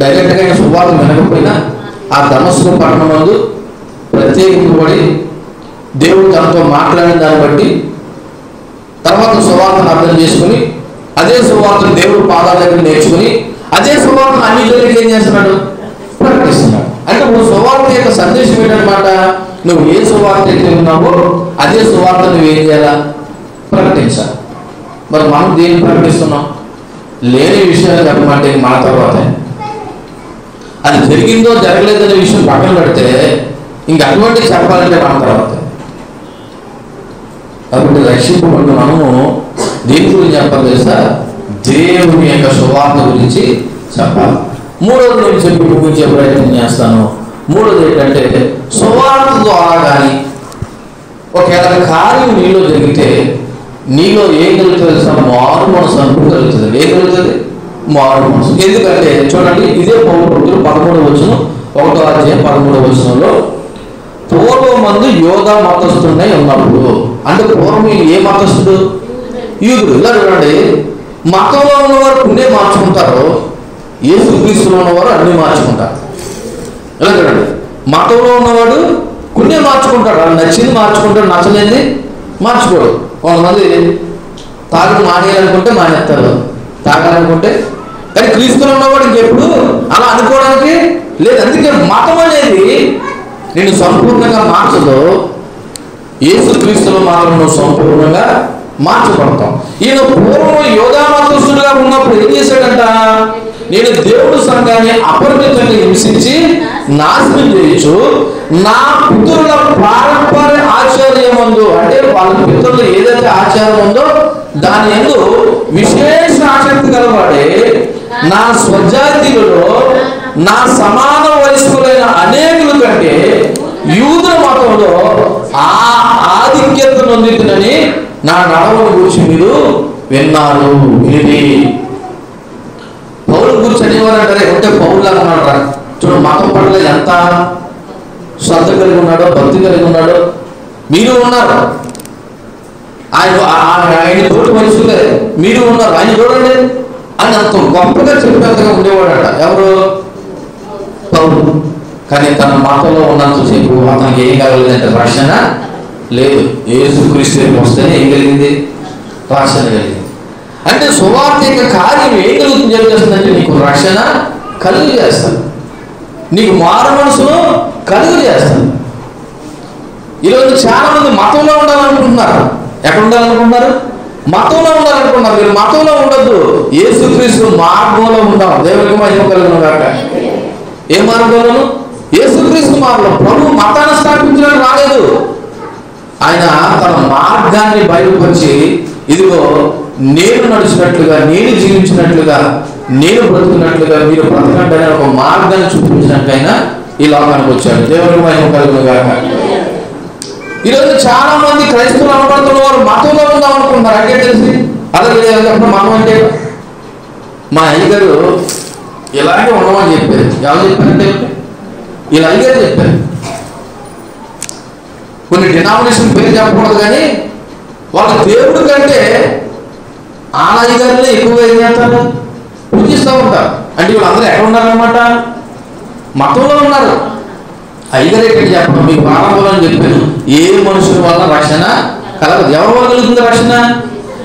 డైరెక్ట్గా ఆయన సువార్త వినకపోయినా ఆ దమస్కు పట్టణం నందు ప్రత్యేకింపబడి దేవుడు తనతో మాట్లాడిన దాన్ని బట్టి తర్వాత సువార్తను అర్థం చేసుకుని అదే సువార్తను దేవుడు పాదాల దగ్గర నేర్చుకుని అదే సువార్తను అన్ని జనులకు ఏం చేస్తున్నాడు? ప్రకటిస్తున్నాడు. అంటే నువ్వు సువార్త యొక్క సందేశం ఏంటన్నమాట? నువ్వు ఏ సువార్త అయితే ఉన్నావో అదే సువార్త నువ్వు ఏం చేయాలా? ప్రకటించాలి. మరి మనం దేన్ని ప్రకటిస్తున్నాం? లేని విషయాలు చెప్పమంటే మన తర్వాత అది జరిగిందో జరగలేదనే విషయం పక్కన పెడితే ఇంక అటువంటి చెప్పాలంటే మన తర్వాత. కాబట్టి రక్షింపబడిన మనము దేని గురించి చెప్పాలి తెలుసా? దేవుని యొక్క సువార్త గురించి చెప్పాలి. మూడోది నేను చెప్పి ముగించే ప్రయత్నం చేస్తాను. మూడోది ఏంటంటే సువార్త ద్వారా కానీ ఒకవేళ కార్యం నీలో జరిగితే నీలో ఏం కలుగుతుంది తెలుసా? మారు మనసు అనుభవం కలుగుతుంది. ఏం కలుగుతుంది? మారు మనసు. ఎందుకంటే చూడండి, ఇదే పౌలు భక్తులు 13వ వచనం 1వ అధ్యాయం 13వ వచనంలో పూర్వమందు యోధా మతస్థుడై ఉన్నప్పుడు, అంటే పూర్వం ఏ మతస్థుడు? యూదుడు. ఇలా చూడండి, మతంలో ఉన్నవారు పుణ్యం మార్చుకుంటారు, యేసుక్రీస్తులో ఉన్నవారు అన్ని మార్చుకుంటారు. ఇలా చూడండి, మతంలో ఉన్నవాడు పుణ్యం మార్చుకుంటాడు, అది నచ్చింది మార్చుకుంటాడు, నచ్చలేంది మార్చుకోడు. కొంతమంది తాగుడు మానేయాలనుకుంటే మానేస్తారు, తాగాలనుకుంటే. కానీ క్రీస్తులో ఉన్నవాడు ఇంకెప్పుడు అలా అనుకోవడానికి లేదు. అందుకే మతం అనేది నేను సంపూర్ణంగా మార్చదు, యేసుక్రీస్తులో మాత్రం నువ్వు సంపూర్ణంగా మార్చబడతాం. ఈయన పూర్వం యోధా మతస్థుడుగా ఉన్నప్పుడు ఏం చేశాడంట? నేను దేవుడు సంఘాన్ని అపరిమితంగా హింసించి నాశనం చేయొచ్చు, నా పితరుల పారంపర్య ఆచార్యం ఉందో, అంటే వాళ్ళ పితరులు ఏదైతే ఆచారం ఉందో దాని యందు విశేష ఆసక్తి గలవాడే నా స్వజాతీయులలో నా సమాన వయస్కులైన అనేకుల కంటే యూదుల మతంలో ఆధిక్యత నొందుతుందని నా నడవను గురించి మీరు విన్నారు. ఇది పౌలు గురించి అనేవారు అంటారే, ఉంటే పౌరులు అన్నాడు రా. చూడు, మతం పట్ల ఎంత శ్రద్ధ కలిగి ఉన్నాడో, భక్తి కలిగి ఉన్నాడో. మీరు ఉన్నారు, ఆయన తోటి మనుషులే మీరు ఉన్నారు, ఆయన చూడండి అని అంత గొప్పగా చెప్పేంతగా ఉండేవాడట ఎవరు? పౌలు. కానీ తన మాటలో ఉన్నంతసేపు అతనికి ఏం కలగలేదంటే రక్షణ లేదు. యేసుక్రీస్తు వస్తేనే ఏం కలిగింది? రక్షణ కలిగింది. అంటే సువార్తిక కార్యం ఏం కలుగుతుంది చేస్తుందంటే నీకు రక్షణ కలుగు చేస్తాను, నీకు మారు మనసును కలుగు చేస్తాను. ఈరోజు చాలా మంది మతంలో ఉండాలనుకుంటున్నారు. ఎక్కడ ఉండాలనుకుంటున్నారు? మతంలో ఉండాలనుకుంటున్నారు. మీరు మతంలో ఉండద్దు, యేసుక్రీస్తు మార్గంలో ఉంటాం. దేవునికి మహిమ కలుగును గాక. ఏ మార్గంలోను? యేసుక్రీస్తు మార్గం. ప్రభు మతాన్ని స్థాపించడానికి రాలేదు. ఆయన తన మార్గాన్ని బయలుపరిచి, ఇదిగో నేను నడిచినట్లుగా, నేను జీవించినట్లుగా, నేను బ్రతుకున్నట్లుగా మీరు బ్రతకండి అనే ఒక మార్గాన్ని చూపించినట్లయినా ఈ లోకానికి వచ్చాడు. దేవునికి మహిమ కలుగును గాక. ఈరోజు చాలా మంది క్రైస్తవులు అనబడుతున్న వారు మతంలో ఉందాం అనుకుంటున్నారు. అంటే తెలిసి అలాగే మతం అంటే మా అయ్యగారు ఇలాగే ఉండమని చెప్పారు. ఎవరు చెప్పారంటే ఇలా అయ్యగారు చెప్పారు. కొన్ని డినామినేషన్ పేరు చెప్పకూడదు, కానీ వాళ్ళ దేవుడి కంటే ఆ అయ్యగారినే ఎక్కువగా ఏం చేస్తారు? పూజిస్తూ ఉంటారు. అంటే వీళ్ళందరూ ఎక్కడ ఉన్నారనమాట? మతంలో ఉన్నారు. అయ్యగారు ఎక్కడ చెప్పడం మీకు ప్రారంభంలో అని చెప్పాను, ఏ మనుషుల వల్ల రక్షణ కలగదు. ఎవరి వల్ల కలుగుతుంది రక్షణ?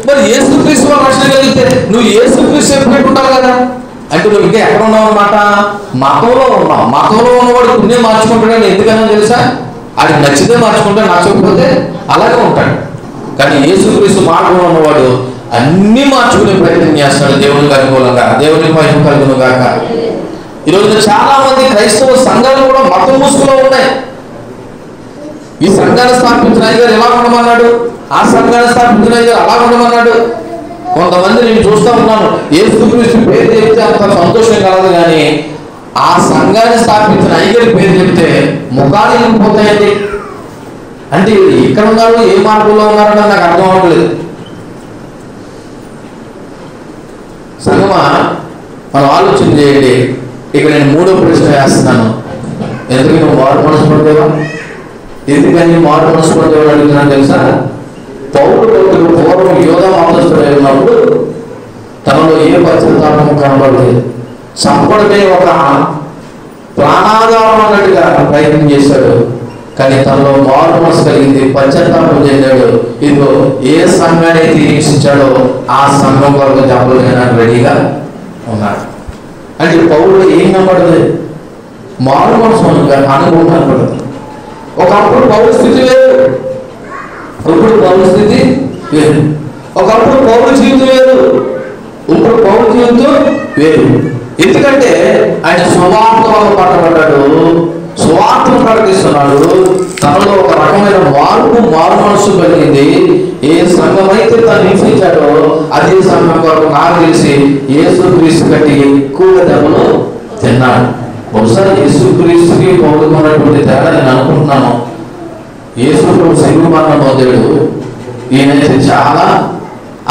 మరి యేసుక్రీస్తు వల్ల రక్షణ కలిగితే నువ్వు యేసుక్రీస్తు ఎప్పుడు ఉంటావు కదా. అంటే నువ్వు ఇంకా ఎక్కడ ఉన్నావు అనమాట? మతంలో ఉన్నావు. మతంలో ఉన్నవాడు పుణ్య మార్చుకుంటాడని ఎందుకన్నా తెలుసా? అది నచ్చితే మార్చుకుంటే, నచ్చకపోతే అలాగే ఉంటాడు. కానీ యేసుక్రీస్తు మార్గంలో ఉన్నవాడు అన్ని మార్చుకునే ప్రయత్నం చేస్తాడు దేవునికి అనుకూలంగా. దేవునికి మహిమ కలుగును గాక. ఈరోజు చాలా మంది క్రైస్తవ సంఘాలు కూడా మతం ముసుగులో ఉన్నాయి. ఈ సంఘాన్ని స్థాపించిన అయ్యగారు ఎలా ఉండమన్నాడు, ఆ సంఘాన్ని స్థాపించిన అయ్యగారు అలా ఉండమన్నాడు. కొంతమంది నేను చూస్తూ ఉన్నాను, యేసుక్రీస్తు పేరు చెప్తే అంత సంతోషం కలదు, కానీ ఆ సంఘాన్ని స్థాపించిన అయ్యగారి పేరు చెప్తే ముఖాలు వెళ్ళిపోతాయండి. అంటే ఎక్కడ ఉన్నారు, ఏ మార్గంలో ఉన్నారని నాకు అర్థం అవ్వట్లేదు. సంగమా, మనం ఆలోచన చేయండి. ఇక్కడ నేను మూడో ప్రశ్న వేస్తున్నాను. ఎందుకు నువ్వు మారు మనసు పడదేవా? ఎందుకని మారు మనసు పడదేవా అడుగుతున్నాను తెలుసా? పౌలు పూర్వం యోధ మతస్థుడై ఉన్నప్పుడు తనలో ఏ పశ్చాత్తాపం కనబడలేదు. చంపడమే ఒక ప్రాణాధారం అన్నట్టుగా ప్రయత్నం చేశాడు. కానీ తనలో మారు మనసు కలిగింది, పశ్చాత్తాపం చెందాడు. ఇదిగో ఏ సంఘాన్ని అయితే హింసించాడో ఆ సంఘం కొరకు చెప్పలేనని రెడీగా ఉన్నాడు. అంటే పౌరుడు ఏం కనపడదు? మారు మనసు అనుభవం కనపడదు. ఒకప్పుడు పౌరు స్థితి వేరు, ఇప్పుడు పౌరు స్థితి వేరు. ఒకప్పుడు పౌరు జీవితం వేరు, ఇప్పుడు పౌరు జీవితం వేరు. ఎందుకంటే ఆయన సువార్త వల్ల పట్టబడ్డాడు, సువార్తను ప్రకటిస్తున్నాడు. తనలో ఒక రకమైన మారు మనసు కలిగింది. ఏ సంఘం అయితే తను హింసించాడో అదే సంఘం కొరకు నాకు తెలిసి యేసుక్రీస్తు కంటే ఎక్కువగా దెబ్బలు తిన్నాడు. బహుశా యేసుక్రీస్తుకి పౌరుకున్నటువంటి తేడా నేను అనుకుంటున్నాను. యేసు శిలువ మరణం పొందాడు, ఈయనైతే చాలా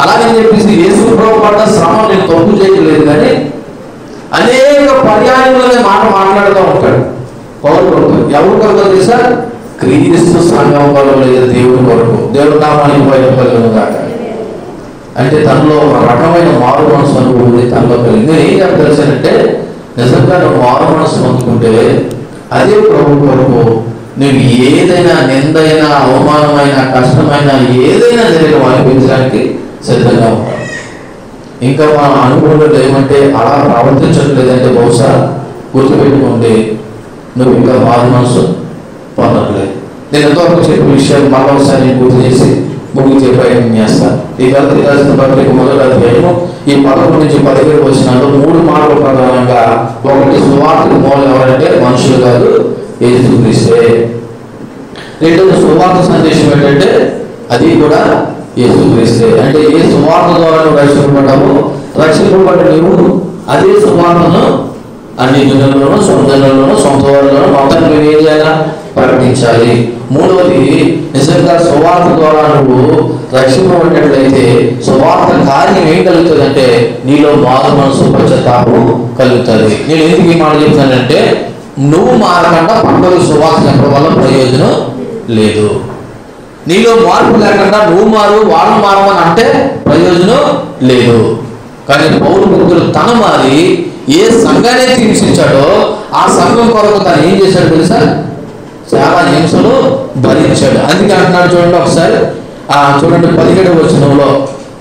అలాగని చెప్పేసి యేసు ప్రభు పడ్డ శ్రమ నేను తప్పు చేయలేదు, కానీ అనేక పర్యాయములనే మాట మాట్లాడుతూ ఉంటాడు. పౌరుడు ఎవరు కొరకు తెలుసా? క్రీస్తు సంఘం కొరకు, లేదా దేవుడి కొరకు. దేవుడు నామానికి బయటపడను కాక. అంటే తనలో ఒక రకమైన మారు మనసు అనుకుంటుంది, తనలో కలిగి. నేను ఏం చెప్పాల్సానంటే, నిజంగా నువ్వు మారు మనసు అందుకుంటే అదే ప్రభు కొరకు నువ్వు ఏదైనా నిందైనా, అవమానమైన, కష్టమైన ఏదైనా జరిగిన అనిపించడానికి సిద్ధంగా ఉంటావు. ఇంకా మనం అనుకోవడం ఏమంటే అలా ప్రవర్తించట్లేదంటే బహుశా గుర్తుపెట్టుకోండి, నువ్వు ఇంకా మారు మనసు పొందట్లేదు. నేను ఎంతవరకు చెప్పిన విషయాలు మళ్ళీ ఒకసారి నేను గుర్తు చేసి ముగించే ప్రయత్నం చేస్తాను. ఈ గలతీ రాసిన పత్రిక మొదటి అధ్యాయము ఈ 11 నుంచి 17 వచనాల్లో 3 మార్గ ప్రధానంగా, ఒకటి సువార్తకు మూలం ఎవరంటే మనుషులు కాదు, యేసుక్రీస్తే. రెండోది సువార్త సందేశం ఏంటంటే అది కూడా యేసుక్రీస్తే. అంటే ఏ సువార్త ద్వారా నువ్వు రక్షింపబడ్డావో, రక్షింపబడ్డ నువ్వు అదే సువార్తను అన్ని జనుల్లోనూ, సొంత జనుల్లోనూ, సొంత వారిలోనూ మొత్తం నువ్వు ఏం చేయాలా? ప్రకటించాలి. మూడవది, నిజంగా సువార్త ద్వారా నువ్వు రక్షింపబడినట్లయితే సువార్త కార్యం ఏం కలుగుతుంది అంటే నీలో మారు మనసు, పశ్చాత్తాపం కలుగుతుంది. నేను ఎందుకు ఈ మాట చెప్తానంటే, నువ్వు మారకుండా పక్కకు సువార్త చెప్పడం వల్ల ప్రయోజనం లేదు. నీలో మార్పు లేకుండా నువ్వు మారు వాళ్ళు మారమని అంటే ప్రయోజనం లేదు. కానీ పౌలు భక్తుడు తన మారి ఏ సంఘాన్ని హింసించాడో ఆ సంఘం కొరకు తను ఏం చేశాడు తెలుసా? చాలా హింసలు భరించాడు. అందుకే అంటున్నాడు చూడండి ఒకసారి, చూడండి 17వ వచనంలో,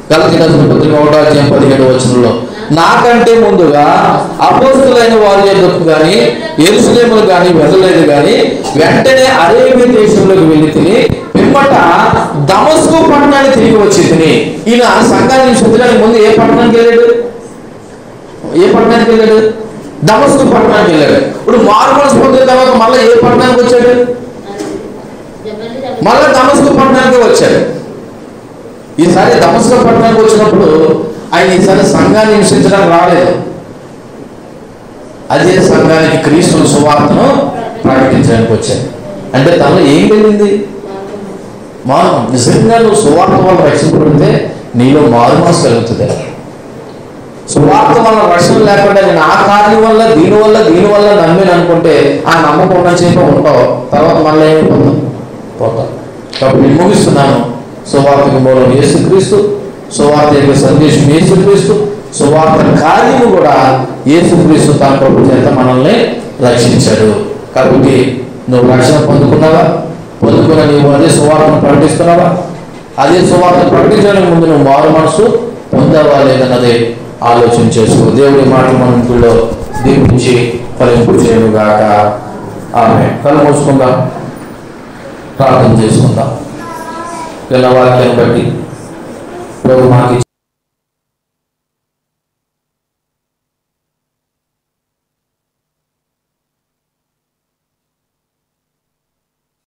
గలతీ రాసిన పత్రిక 1వ అధ్యాయం 17వ వచనంలో, నాకంటే ముందుగా అపోస్తులైన వారి యొద్దకు కానీ యెరూషలేముకు కానీ వెళ్ళలేదు, కానీ వెంటనే అరేబియా దేశంలోకి వెళ్ళి తిని పిమ్మట దమస్కు పట్టణానికి తిరిగి వచ్చి తిని. ఈయన సంఘాన్ని హింసించడానికి ముందు ఏ పట్టణానికి వెళ్ళాడు? దమస్కు పట్టణానికి వెళ్ళాడు. ఇప్పుడు మారు మనసు పొందిన తర్వాత మళ్ళీ ఏ పట్టణానికి వచ్చాడు? మళ్ళీ దమస్కు పట్టణానికి వచ్చాడు. ఈసారి దమస్కు పట్టణానికి వచ్చినప్పుడు ఆయన ఈసారి సంఘాన్ని హింసించడానికి రాలేదు. అదే సంఘానికి క్రీస్తు సువార్తను ప్రకటించడానికి వచ్చాడు. అంటే తనలో ఏం కలిగింది? నిజంగా నువ్వు సువార్త వల్ల రక్షింపబడితే నీలో మారు మనసు కలుగుతుంది. సువార్త వల్ల రక్షణ లేకుండా నేను ఆ కార్యం వల్ల దీనివల్ల నమ్మిని అనుకుంటే ఆ నమ్మకం ఉన్న చేప ఉంటావు, తర్వాత మళ్ళీ ఏమైపోతావు? పోతావు. కాబట్టి నేను ముగిస్తున్నాను. సువార్తకి మూలం యేసుక్రీస్తు, సువార్త యొక్క సందేశం యేసుక్రీస్తు, సువార్త కార్యము కూడా యేసుక్రీస్తు తన ప్రభు చేత మనల్ని రక్షించాడు. కాబట్టి నువ్వు రక్షణ పొందుకున్నావా? పొందుకున్న నీవు అదే సువార్తను ప్రకటిస్తున్నావా? అదే సువార్త ప్రకటించడానికి ముందు నువ్వు మారు మనసు పొందావా లేదన్నదే ఆలోచన చేసుకో. దేవుడి మాటలు మనలో దీపించి ఫలింపు చేయనుగాక. ఆమేన్. కళ్ళు మూసుకుందాం, ప్రార్థన చేసుకుందాం. ఇలా వాక్యాన్ని బట్టి ప్రభు మాకు